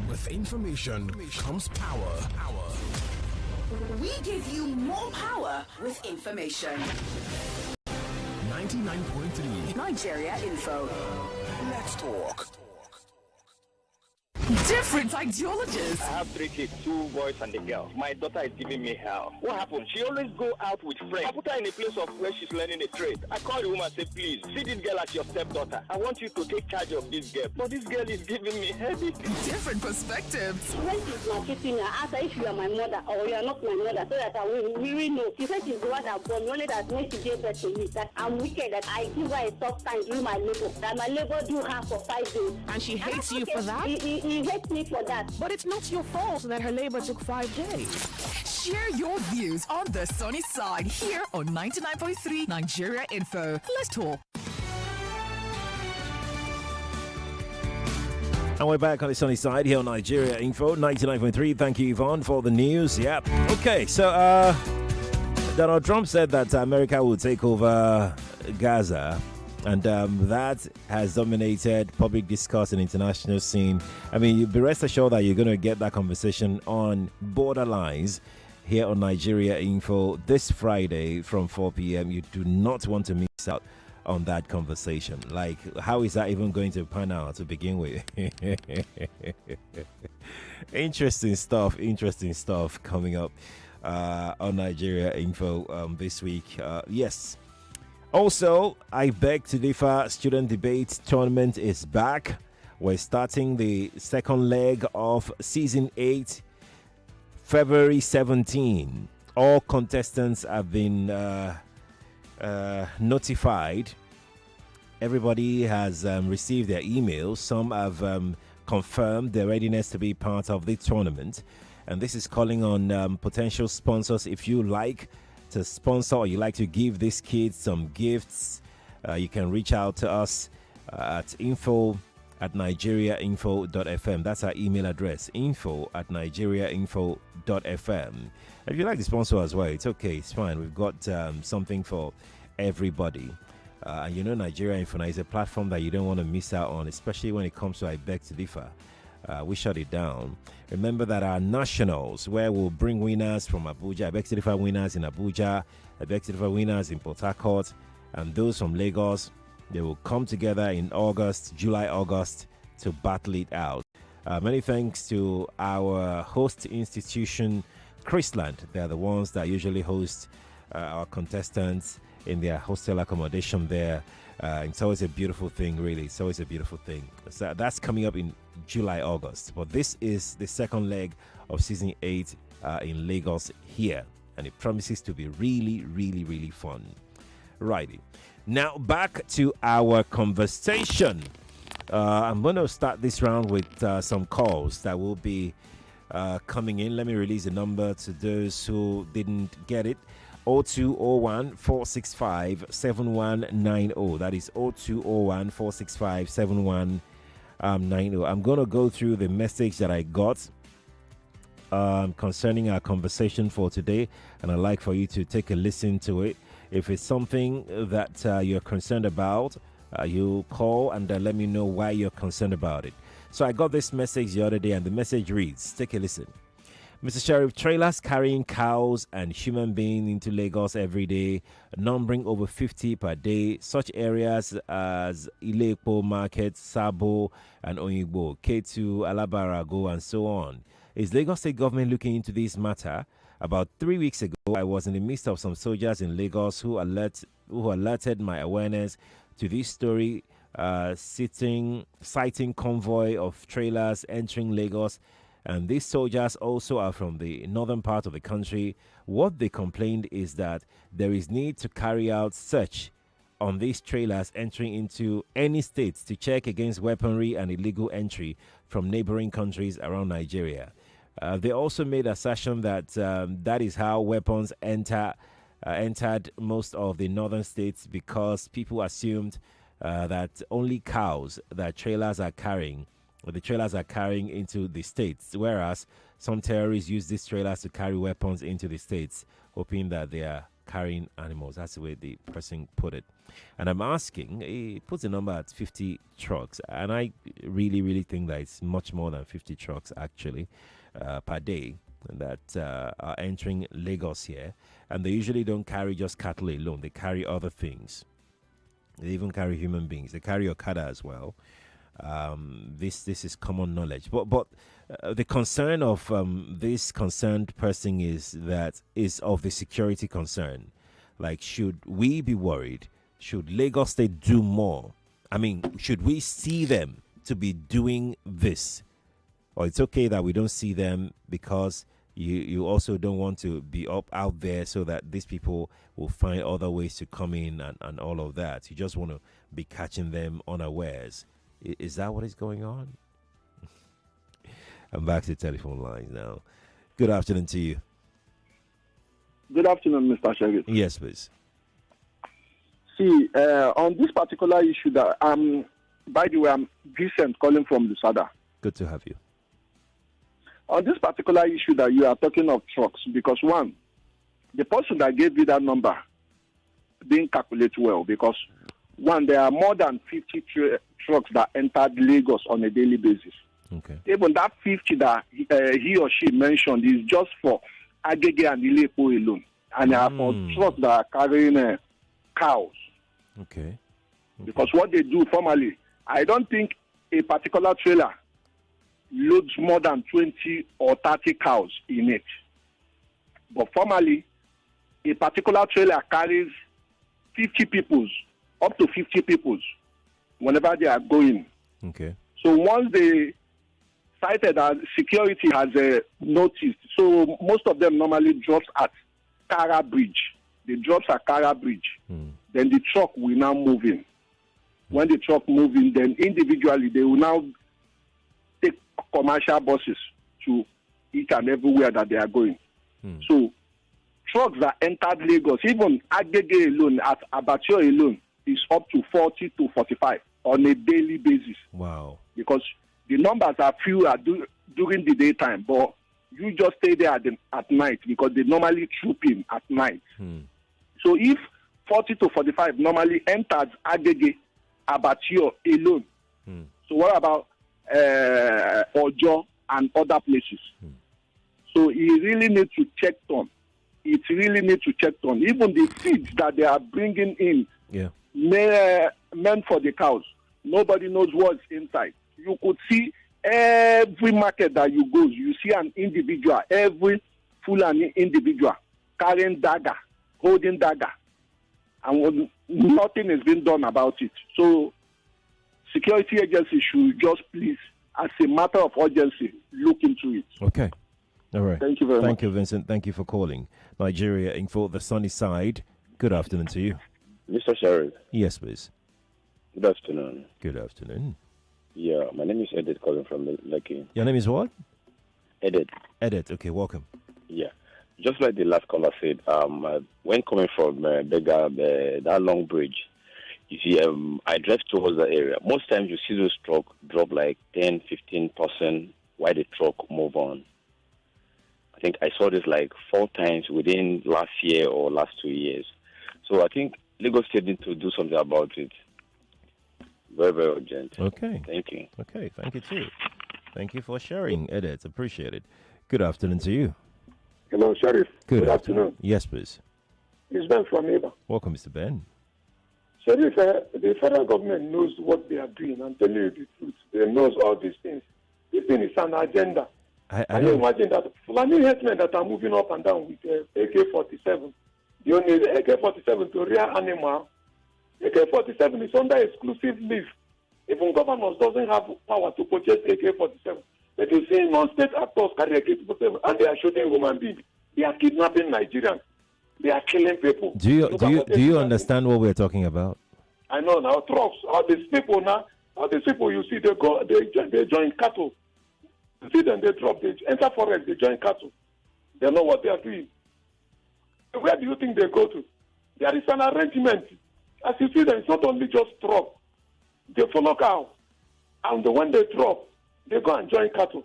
With information comes power. We give you more power with information. 99.3 Nigeria Info. Let's talk. Different ideologies. I have 3 kids, 2 boys and a girl. My daughter is giving me hell. What happened? She always go out with friends. I put her in a place of where she's learning a trade. I call the woman and say, please, see this girl as your stepdaughter. I want you to take charge of this girl. But this girl is giving me headache. Different perspectives. When she's maltreating me, I ask her if you are my mother or you are not my mother, so that I will really know. She said she's the one that born me, only that when she gave birth to me, that I'm wicked, that I give her a soft time during my labor, that my labor do her for 5 days. And she hates you for that? He hates me for that. But it's not your fault that her labor took 5 days. Share your views on the sunny side here on 99.3 Nigeria Info. Let's talk. And we're back on the sunny side here on Nigeria Info 99.3. Thank you, Yvonne, for the news. Yep. Okay, so Donald Trump said that America will take over Gaza. And that has dominated public discourse and international scene. I mean, you be rest assured that you're going to get that conversation on Borderlines here on Nigeria Info this Friday from 4 p.m. You do not want to miss out on that conversation. Like, how is that even going to pan out to begin with? Interesting stuff coming up on Nigeria Info this week. Yes. Also, I beg to differ. Student debate tournament is back. We're starting the second leg of season 8, February 17. All contestants have been notified. Everybody has received their emails. Some have confirmed their readiness to be part of the tournament. And this is calling on potential sponsors. If you like to sponsor or you like to give these kids some gifts, you can reach out to us at info@nigeriainfo.fm. That's our email address, info@nigeriainfo.fm. If you like to sponsor as well, it's okay, it's fine. We've got something for everybody. And you know, Nigeria Info is a platform that you don't want to miss out on, especially when it comes to I Beg to Differ. We shut it down. Remember that our nationals, where we'll bring winners from Abuja, I Beg to Differ winners in Abuja, I Beg to Differ winners in Port Harcourt, and those from Lagos, they will come together in July, August, to battle it out. Many thanks to our host institution, Chrisland. They're the ones that usually host our contestants in their hostel accommodation there. It's always a beautiful thing, really. It's always a beautiful thing. So that's coming up in July, August. But this is the second leg of season 8 in Lagos here. And it promises to be really, really, really fun. Righty. Now, back to our conversation. I'm going to start this round with some calls that will be coming in. Let me release the number to those who didn't get it. 0201 465 7190. That is 0201 465 7190. I'm going to go through the message that I got concerning our conversation for today, and I'd like for you to take a listen to it. If it's something that you're concerned about, you call and let me know why you're concerned about it. So I got this message the other day, and the message reads, take a listen. Mr. Sheriff, trailers carrying cows and human beings into Lagos every day, numbering over 50 per day. Such areas as Ilepo Market, Sabo, and Oyigbo, K2, Alabarago, and so on. Is Lagos State government looking into this matter? About 3 weeks ago, I was in the midst of some soldiers in Lagos who alerted my awareness to this story, citing convoy of trailers entering Lagos. And these soldiers also are from the northern part of the country. What they complained is that there is need to carry out search on these trailers entering into any states to check against weaponry and illegal entry from neighboring countries around Nigeria. They also made assertion that that is how weapons entered most of the northern states, because people assumed that only cows that the trailers are carrying into the states, whereas some terrorists use these trailers to carry weapons into the states, hoping that they are carrying animals. That's the way the person put it. And I'm asking, he puts the number at 50 trucks, and I really, really think that it's much more than 50 trucks, actually, per day. that are entering Lagos here, and they usually don't carry just cattle alone. They carry other things. They even carry human beings. They carry Okada as well. This is common knowledge. But the concern of this concerned person is of the security concern. Like, should we be worried? Should Lagos State do more? I mean, should we see them to be doing this? Or it's okay that we don't see them because you also don't want to be out there so that these people will find other ways to come in and all of that. You just want to be catching them unawares. Is that what is going on? I'm back to the telephone lines now. Good afternoon to you. Good afternoon, Mr. Sheriff. Yes, please. See, on this particular issue that by the way, I'm Vincent calling from Lusada. Good to have you. On this particular issue that you are talking of trucks, because one, the person that gave you that number didn't calculate well, because one, there are more than 50 trucks that entered Lagos on a daily basis. Okay. Even that 50 that he or she mentioned is just for Agege and Ilepo alone, and they are for trucks that are carrying cows. Okay. Because what they do formally, I don't think a particular trailer loads more than 20 or 30 cows in it. But formally, a particular trailer carries 50 peoples, up to 50 peoples, whenever they are going. Okay. So once they cited that security has noticed, so most of them normally drops at Kara Bridge. They drops at Kara Bridge. Then the truck will now move in. When the truck moves in, then individually they will now take commercial buses to each and everywhere that they are going. So trucks that entered Lagos, even Agege alone, at Abattoir alone, is up to 40 to 45 on a daily basis. Wow. Because the numbers are fewer during the daytime, but you just stay there at night because they normally troop in at night. So if 40 to 45 normally enters Agege, Abattoir alone, so what about Ojo and other places? So you really need to check on. It really needs to check on. Even the feeds that they are bringing in, meant for the cows, nobody knows what's inside. You could see every market that you go, you see an individual, every Fulani individual carrying dagger, holding dagger, and nothing is being done about it. So security agencies should just please, as a matter of urgency, look into it. Okay. All right. Thank you very much. Thank you, Vincent. Thank you for calling. Nigeria Info, the sunny side. Good afternoon to you. Mr. Sheriff. Yes, please. Good afternoon. Good afternoon. Yeah, my name is Edith calling from Lekki. Your name is what? Edith. Edith. Okay, welcome. Yeah. Just like the last caller said, when coming from Bega, that long bridge, you see, I drive towards the area. Most times you see those trucks drop like 10, 15% while the truck move on. I think I saw this like 4 times within last year or last 2 years. So I think Lagos State need to do something about it. Very, very urgent. Okay. Thank you. Okay, thank you too. Thank you for sharing, Edith. Appreciate it. Good afternoon to you. Hello, Sheriff. Good afternoon. Yes, please. It's Ben from Eva. Welcome, Mr. Ben. Sheriff, the federal government knows what they are doing. I'm telling you the truth. They knows all these things. This thing is an agenda. I Can you imagine that Fulani herdsmen that are moving up and down with AK-47? You need AK-47 to rear animal. AK-47 is under exclusive leave. Even governors doesn't have power to purchase AK-47. But you see non-state actors carry AK-47 and they are shooting human beings. They are kidnapping Nigerians. They are killing people. Do you understand what we're talking about? I know now. Trucks, all these people you see, they join cattle. You see them, they drop, they enter forest, they join cattle. They know what they are doing. Where do you think they go to? There is an arrangement. As you see them, it's not only just truck. They follow cow. And when they drop, they go and join cattle.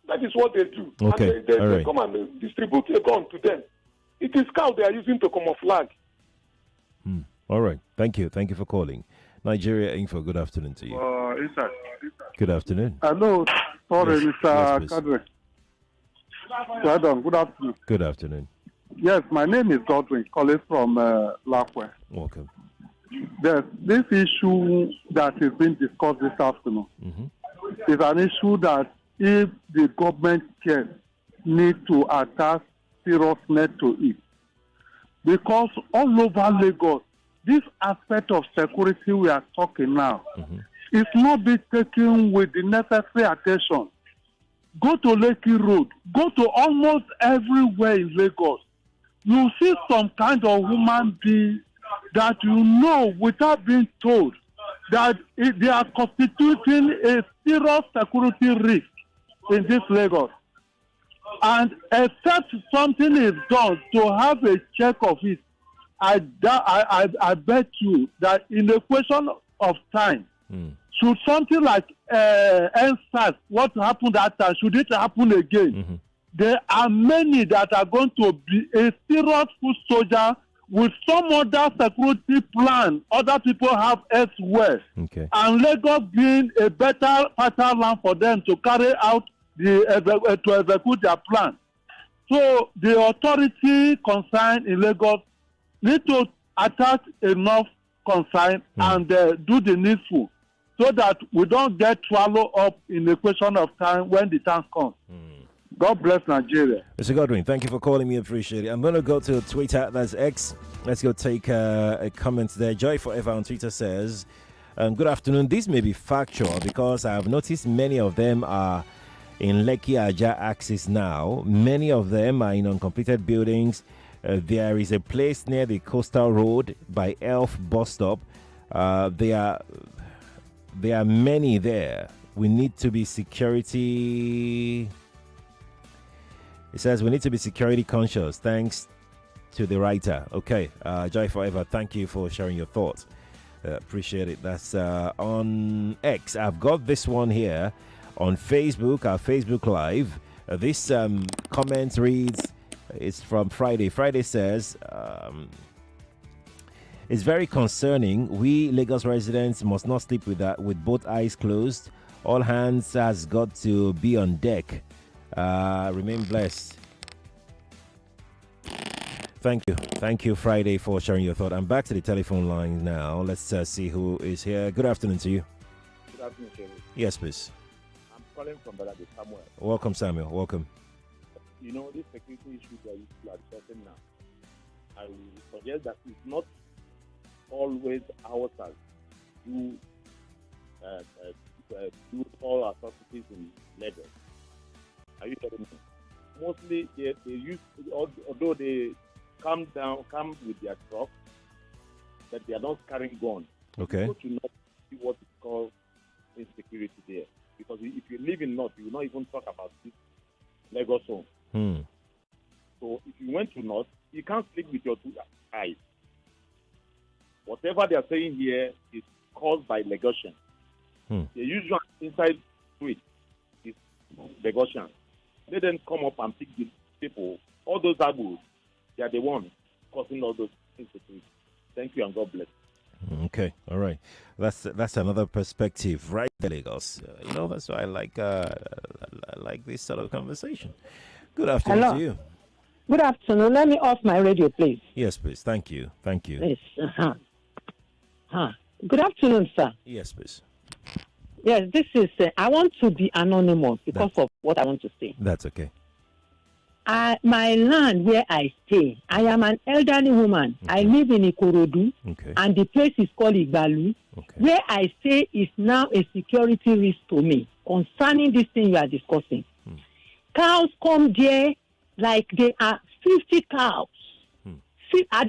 That is what they do. Okay. And they come and distribute a gun to them. It is cow they are using to camouflage. All right. Thank you. Thank you for calling. Nigeria Info, good afternoon to you. Good afternoon. Hello. Sorry, Yes, Mr. please. Kadre. Well done. Good afternoon. Good afternoon. Yes, my name is Godwin, calling from Lakwe. Welcome. There's this issue that is being discussed this afternoon. Is an issue that if the government can need to attach seriousness to it. Because all over Lagos, this aspect of security we are talking now is not being taken with the necessary attention. Go to Lekki Road, go to almost everywhere in Lagos. You see some kind of human being that you know without being told that they are constituting a serious security risk in this Lagos. And except something is done to have a check of it, I bet you that in a question of time, should something like NSAS, what happened that time, should it happen again? There are many that are going to be a serious foot soldier with some other security plan other people have elsewhere. And Lagos being a better fertile land for them to carry out to execute their plan. So the authority concerned in Lagos need to attach enough concern and do the needful so that we don't get swallowed up in a question of time when the time comes. God bless Nigeria. Mr. Godwin, thank you for calling me. Appreciate it. I'm going to go to Twitter. That's X. Let's go take a comment there. Joy Forever on Twitter says, good afternoon. This may be factual because I have noticed many of them are in Lekki Aja axis now. Many of them are in uncompleted buildings. There is a place near the coastal road by Elf bus stop. There are many there. We need to be security. It says we need to be security conscious. Thanks to the writer. Okay, Joy Forever, thank you for sharing your thoughts. Appreciate it. That's on X. I've got this one here on Facebook, our Facebook Live. This comment reads, it's from Friday. Friday says, it's very concerning. We Lagos residents must not sleep with both eyes closed. All hands has got to be on deck. Remain blessed. Thank you, Friday, for sharing your thought. I'm back to the telephone line now. Let's see who is here. Good afternoon to you. Good afternoon, Jerry. Yes, please. I'm calling from Baladi, Samuel. Welcome, Samuel. Welcome. You know, this security issue that you are discussing now, I will suggest that it's not always ourselves who do all atrocities in Lagos. Are you getting me? Mostly, they use, although they come with their truck, but they are not carrying guns. Okay. People should not see what is called insecurity there. Because if you live in North, you will not even talk about this Lagos home. So if you went to North, you can't sleep with your two eyes. Whatever they are saying here is caused by Lagosian. The usual inside street is Lagosian. Let them come up and pick the people. All those Abus, they are the ones causing all those insecurity. Thank you and God bless. Okay, all right. That's another perspective, right, Lagos. That's why I like this sort of conversation. Good afternoon Hello. to you. Good afternoon. Let me off my radio, please. Yes, please. Thank you. Yes. Good afternoon, sir. Yes, please. Yes, this is. I want to be anonymous because of what I want to say. That's okay. My land where I stay, I am an elderly woman. I live in Ikorodu, and the place is called Igbalu. Where I stay is now a security risk to me concerning this thing you are discussing. Cows come there like they are 50 cows. See, I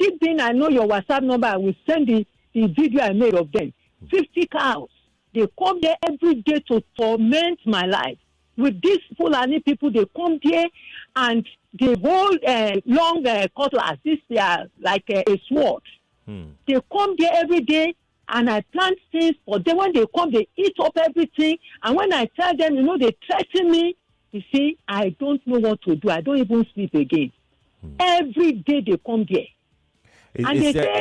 know your WhatsApp number. I will send the video I made of them. 50 cows. They come there every day to torment my life. With these Fulani people, they come there and they hold long cutlass. This they are like a sword. They come there every day and I plant things for them. When they come, they eat up everything. And when I tell them, they threaten me. You see, I don't know what to do. I don't even sleep again. Every day they come there.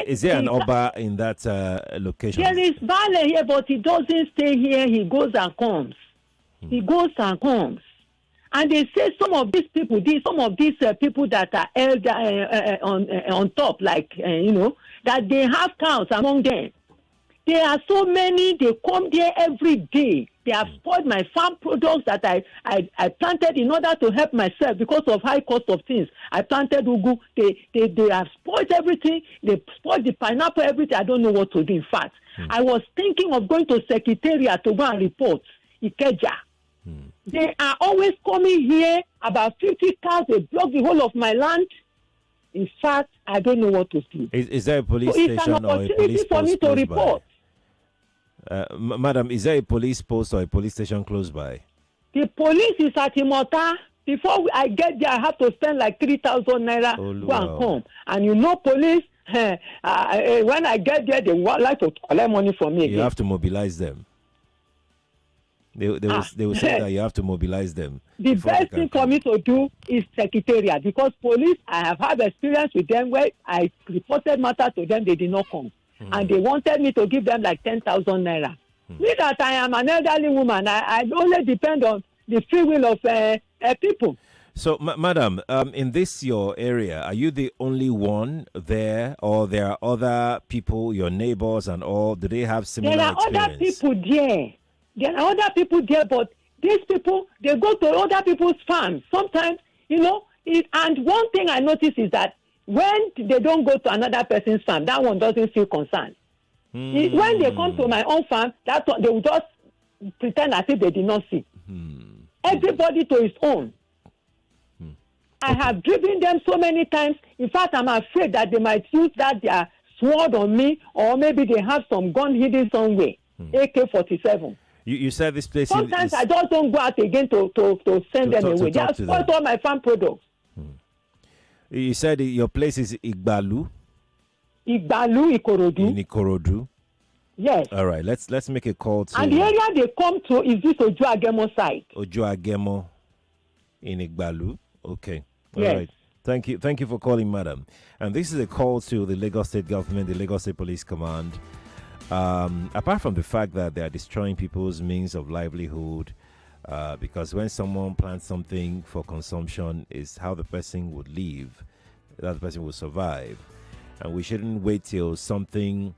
Is there an Oba in that location? There is Bale here, but he doesn't stay here. He goes and comes. He goes and comes. And they say some of these people that are elder on top, like that they have cows among them. There are so many. They come there every day. They have spoiled my farm products that I planted in order to help myself because of high cost of things. I planted ugu. They have spoiled everything. They spoiled the pineapple, everything. I don't know what to do. In fact, I was thinking of going to Secretariat to go and report Ikeja. They are always coming here, about 50 cars. They block the whole of my land. In fact, I don't know what to do. Is there a police so it's station an or a police opportunity for me post to report. Madam, is there a police post or a police station close by? The police is at Imota. Before I get there, I have to spend like 3,000 naira go and come. And police, when I get there, they would like to collect money from me. You have to mobilize them. They will say that you have to mobilize them. The best thing for me to do is Secretariat, because police, I have had experience with them where I reported matter to them, they did not come. And they wanted me to give them like 10,000 naira. Me that I am an elderly woman, I only depend on the free will of people. So, madam, in this your area, are you the only one there, or there are other people, your neighbors and all? Do they have similar experience? There are other people there. There are other people there, but these people, they go to other people's farms. Sometimes, and one thing I notice is that when they don't go to another person's farm, that one doesn't feel concerned. When they come to my own farm, that one, they will just pretend as if they did not see. Everybody to his own. I have driven them so many times. In fact, I'm afraid that they might use their sword on me, or maybe they have some gun hidden somewhere. AK-47. You said this place. Sometimes I just don't go out again to send them away. They have spoiled all my farm products. You said your place is Igbalu. Ikorodu. In Ikorodu. Yes. All right. Let's make a call to. And the area they come to is this Ojuagemo side. Ojuagemo in Igbalu. Okay. All yes. right. Thank you for calling, madam. And this is a call to the Lagos State government, the Lagos State Police Command. Apart from the fact that they are destroying people's means of livelihood, because when someone plants something for consumption, is how the person would live, that the person will survive. And we shouldn't wait till something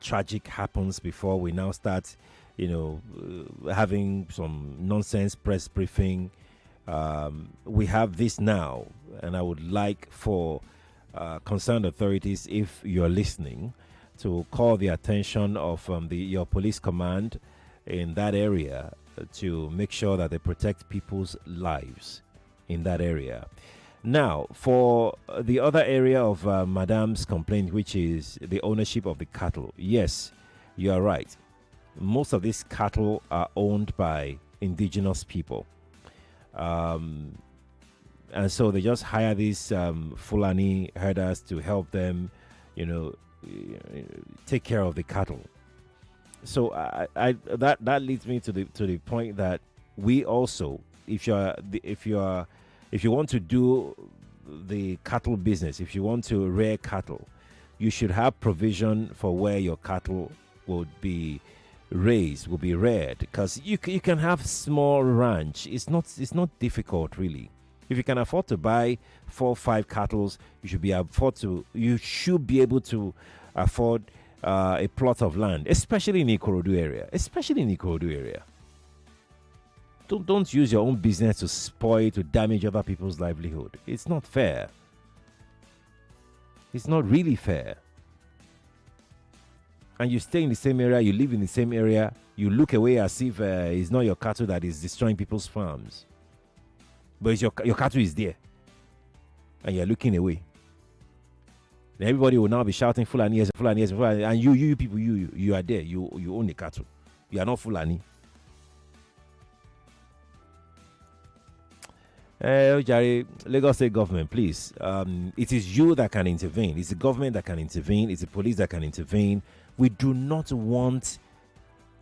tragic happens before we now start, having some nonsense press briefing. We have this now, and I would like for concerned authorities, if you're listening, to call the attention of your police command in that area to make sure that they protect people's lives in that area. Now, for the other area of Madam's complaint, which is the ownership of the cattle, yes, you are right. Most of these cattle are owned by indigenous people. And so they just hire these Fulani herders to help them, take care of the cattle. So that leads me to the point that we also, if you want to do the cattle business, if you want to rear cattle, you should have provision for where your cattle would be raised, will be reared, because you can have small ranch. It's not difficult really. If you can afford to buy 4 or 5 cattle, you should be able to afford a plot of land, especially in the Ikorodu area. Don't use your own business to spoil, to damage other people's livelihood. It's not fair. It's not really fair. And you stay in the same area, you live in the same area, you look away as if it's not your cattle that is destroying people's farms. But it's your cattle is there. And you're looking away. And everybody will now be shouting Fulani, Fulani, and you people, you are there. You own the cattle. You are not Fulani. Lagos State government, please. It is you that can intervene. It's the government that can intervene. It's the police that can intervene. We do not want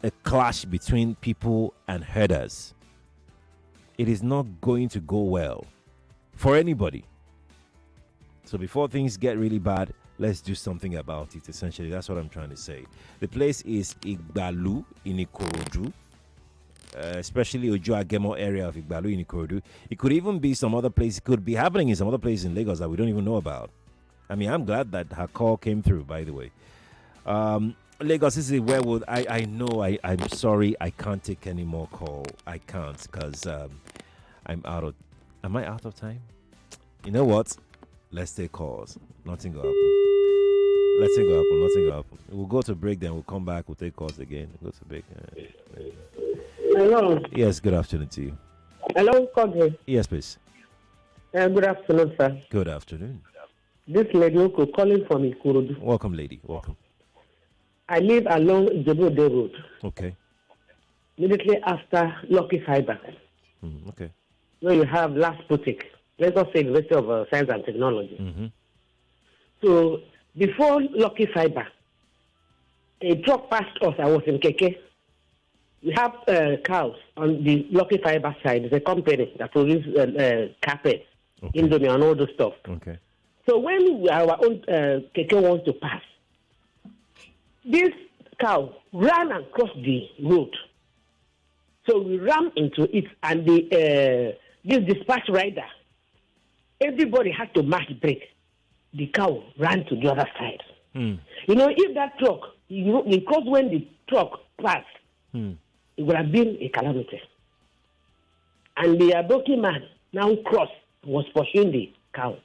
a clash between people and herders. It is not going to go well for anybody. So before things get really bad, let's do something about it. Essentially, that's what I'm trying to say. The place is Igbalu in Ikorodu. especially Ojo Agemo area of Igbalu in Ikorodu. It could even be some other place. It could be happening in some other place in Lagos that we don't even know about. I mean, I'm glad that her call came through, by the way. Lagos, this is where would I know I'm sorry I can't take any more call. I can't because am I out of time? You know what? Let's take calls. Nothing go happen. Nothing go happen. We'll go to break, then we'll come back. We'll take calls again. Go to break. Hello. Yes, good afternoon to you. Hello, Kodri. Yes, please. Good afternoon, sir. Good afternoon. This lady Oko calling from Ikorodu. Welcome, lady. Welcome. I live along Jebode Road. Okay. Immediately after Lucky Fiber. Okay. Where you have last boutique. Let us say University of Science and Technology. Mm-hmm. So before Lucky Fiber, a truck passed us. I was in Keke. We have cows on the Lucky Fiber side. It's a company that produces carpet, Indomie, and all those stuff. Okay. So when our own Keke wants to pass, this cow ran across the road. So we ran into it, and this dispatch rider, everybody had to mash brake. The cow ran to the other side. You know, if that truck, because when the truck passed, it would have been a calamity. And the Aboki man now crossed, was pursuing the cow.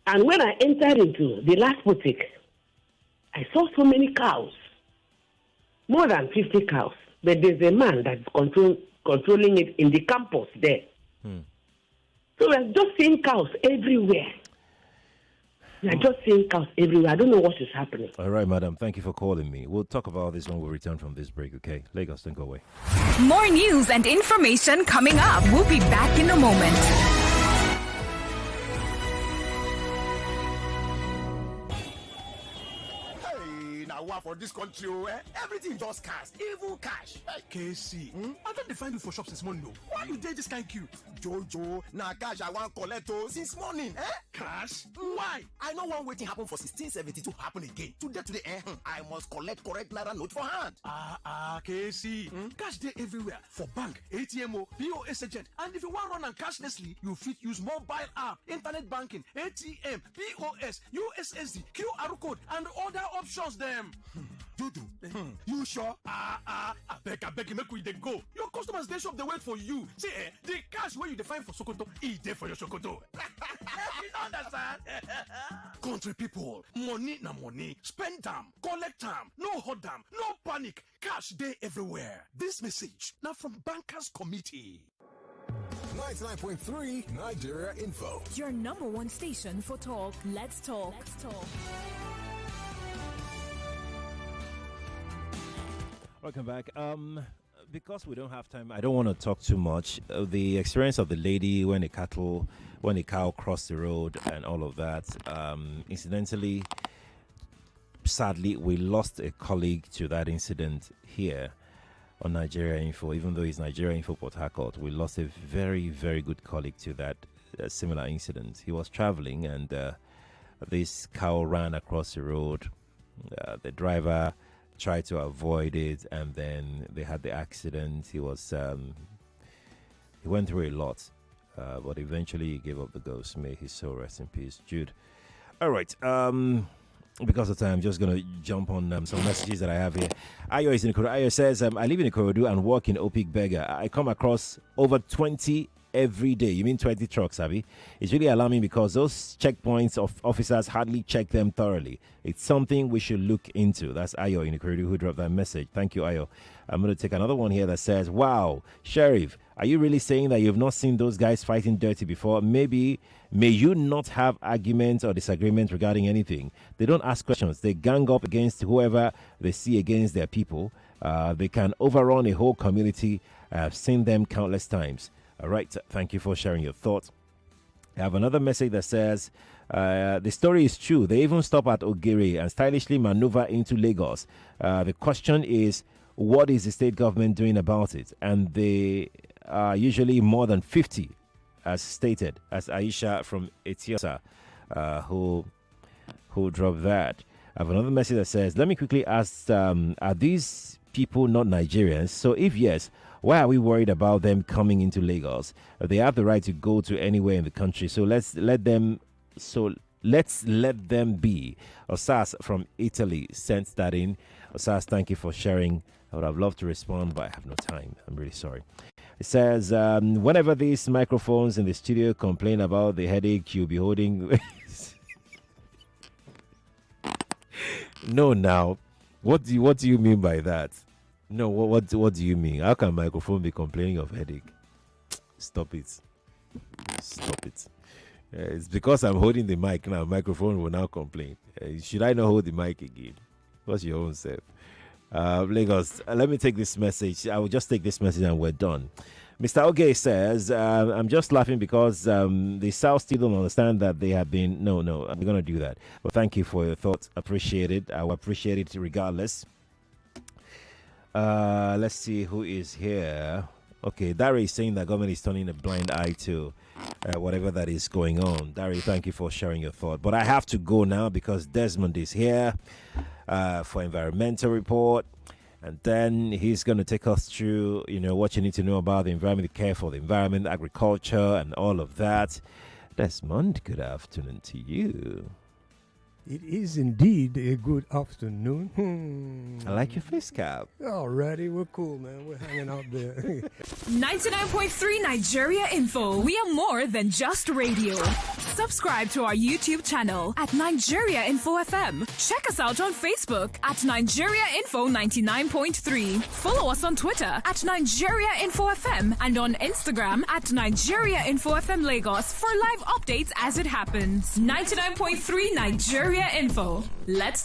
And when I entered into the last boutique, I saw so many cows, more than 50 cows. But there's a man that's controlling it in the campus there. So we're just seeing cows everywhere. We're just seeing cows everywhere. I don't know what is happening. All right, madam. Thank you for calling me. We'll talk about this when we return from this break, okay? Lagos, don't go away. More news and information coming up. We'll be back in a moment. For this country, everything just cash, even cash. KC, I don't define you for shops this morning. Why you did this kind of queue? Jojo, now cash I want collect since morning. Cash? Why? I know one waiting happen for 1672 happen again. Today, I must collect correct naira note for hand. KC, cash day everywhere for bank, ATM, POS agent, and if you want run and cashlessly, you fit use mobile app, internet banking, ATM, POS, USSD, QR code, and other options them. Dudu, you sure? I beg, make we dey go. Your customers they shop, they wait for you. See, the cash where you define for Sokoto, is there for your Sokoto. You don't understand? Country people, money na money. Spend them, collect them, no hold them, no panic. Cash day everywhere. This message now from Bankers Committee. 99.3 Nigeria Info. Your number one station for talk. Let's talk. Welcome back. Because we don't have time, I don't want to talk too much. The experience of the lady when a cow crossed the road and all of that. Incidentally, sadly, we lost a colleague to that incident here on Nigeria Info. Even though it's Nigeria Info Port Harcourt, we lost a very, very good colleague to that similar incident. He was traveling and this cow ran across the road. The driver tried to avoid it, and then they had the accident. He was he went through a lot, but eventually he gave up the ghost. May his soul rest in peace, Jude. All right, because of time, I'm just gonna jump on some messages that I have here. Ayo is in Ikorodu. Ayo says, I live in Ikorodu and work in Opik Beggar. I come across over 20 every day. You mean 20 trucks, Abby? It's really alarming because those checkpoints of officers hardly check them thoroughly. It's something we should look into. That's Ayo in Ikorodu who dropped that message. Thank you, Ayo. I'm going to take another one here that says, wow, Sheriff, are you really saying that you've not seen those guys fighting dirty before? Maybe, may you not have arguments or disagreements regarding anything. They don't ask questions. They gang up against whoever they see against their people. They can overrun a whole community. I've seen them countless times. All right, thank you for sharing your thoughts. I have another message that says, the story is true. They even stop at Ogiri and stylishly maneuver into Lagos. The question is, what is the state government doing about it? And they are usually more than 50, as stated, as Aisha from Etiosa, who dropped that. I have another message that says, let me quickly ask, are these people not Nigerians? So if yes, Why are we worried about them coming into Lagos? They have the right to go to anywhere in the country. So let's let them be. Osas from Italy sent that in. Osas, thank you for sharing. I would have loved to respond, but I have no time. I'm really sorry. It says, whenever these microphones in the studio complain about the headache you'll be holding. No, now, what do you mean by that? No, what do you mean? How can microphone be complaining of headache? Stop it. It's because I'm holding the mic now. Microphone will now complain. Should I not hold the mic again? What's your own self? Lagos, let me take this message. I will just take this message and we're done. Mr. Oge says, I'm just laughing because the South still don't understand that they have been... No, I'm going to do that. But thank you for your thoughts. Appreciate it. I will appreciate it regardless. Let's see who is here. Okay, Dari is saying that government is turning a blind eye to whatever that is going on. Dari, thank you for sharing your thought. But I have to go now because Desmond is here for environmental report. And then he's going to take us through, what you need to know about the environment, the care for the environment, agriculture, and all of that. Desmond, good afternoon to you. It is indeed a good afternoon. I like your face cap. Alrighty, we're cool, man. We're hanging out there. 99.3 Nigeria Info. We are more than just radio. Subscribe to our YouTube channel at Nigeria Info FM. Check us out on Facebook at Nigeria Info 99.3. Follow us on Twitter at Nigeria Info FM and on Instagram at Nigeria Info FM Lagos for live updates as it happens. 99.3 Nigeria Info. Let's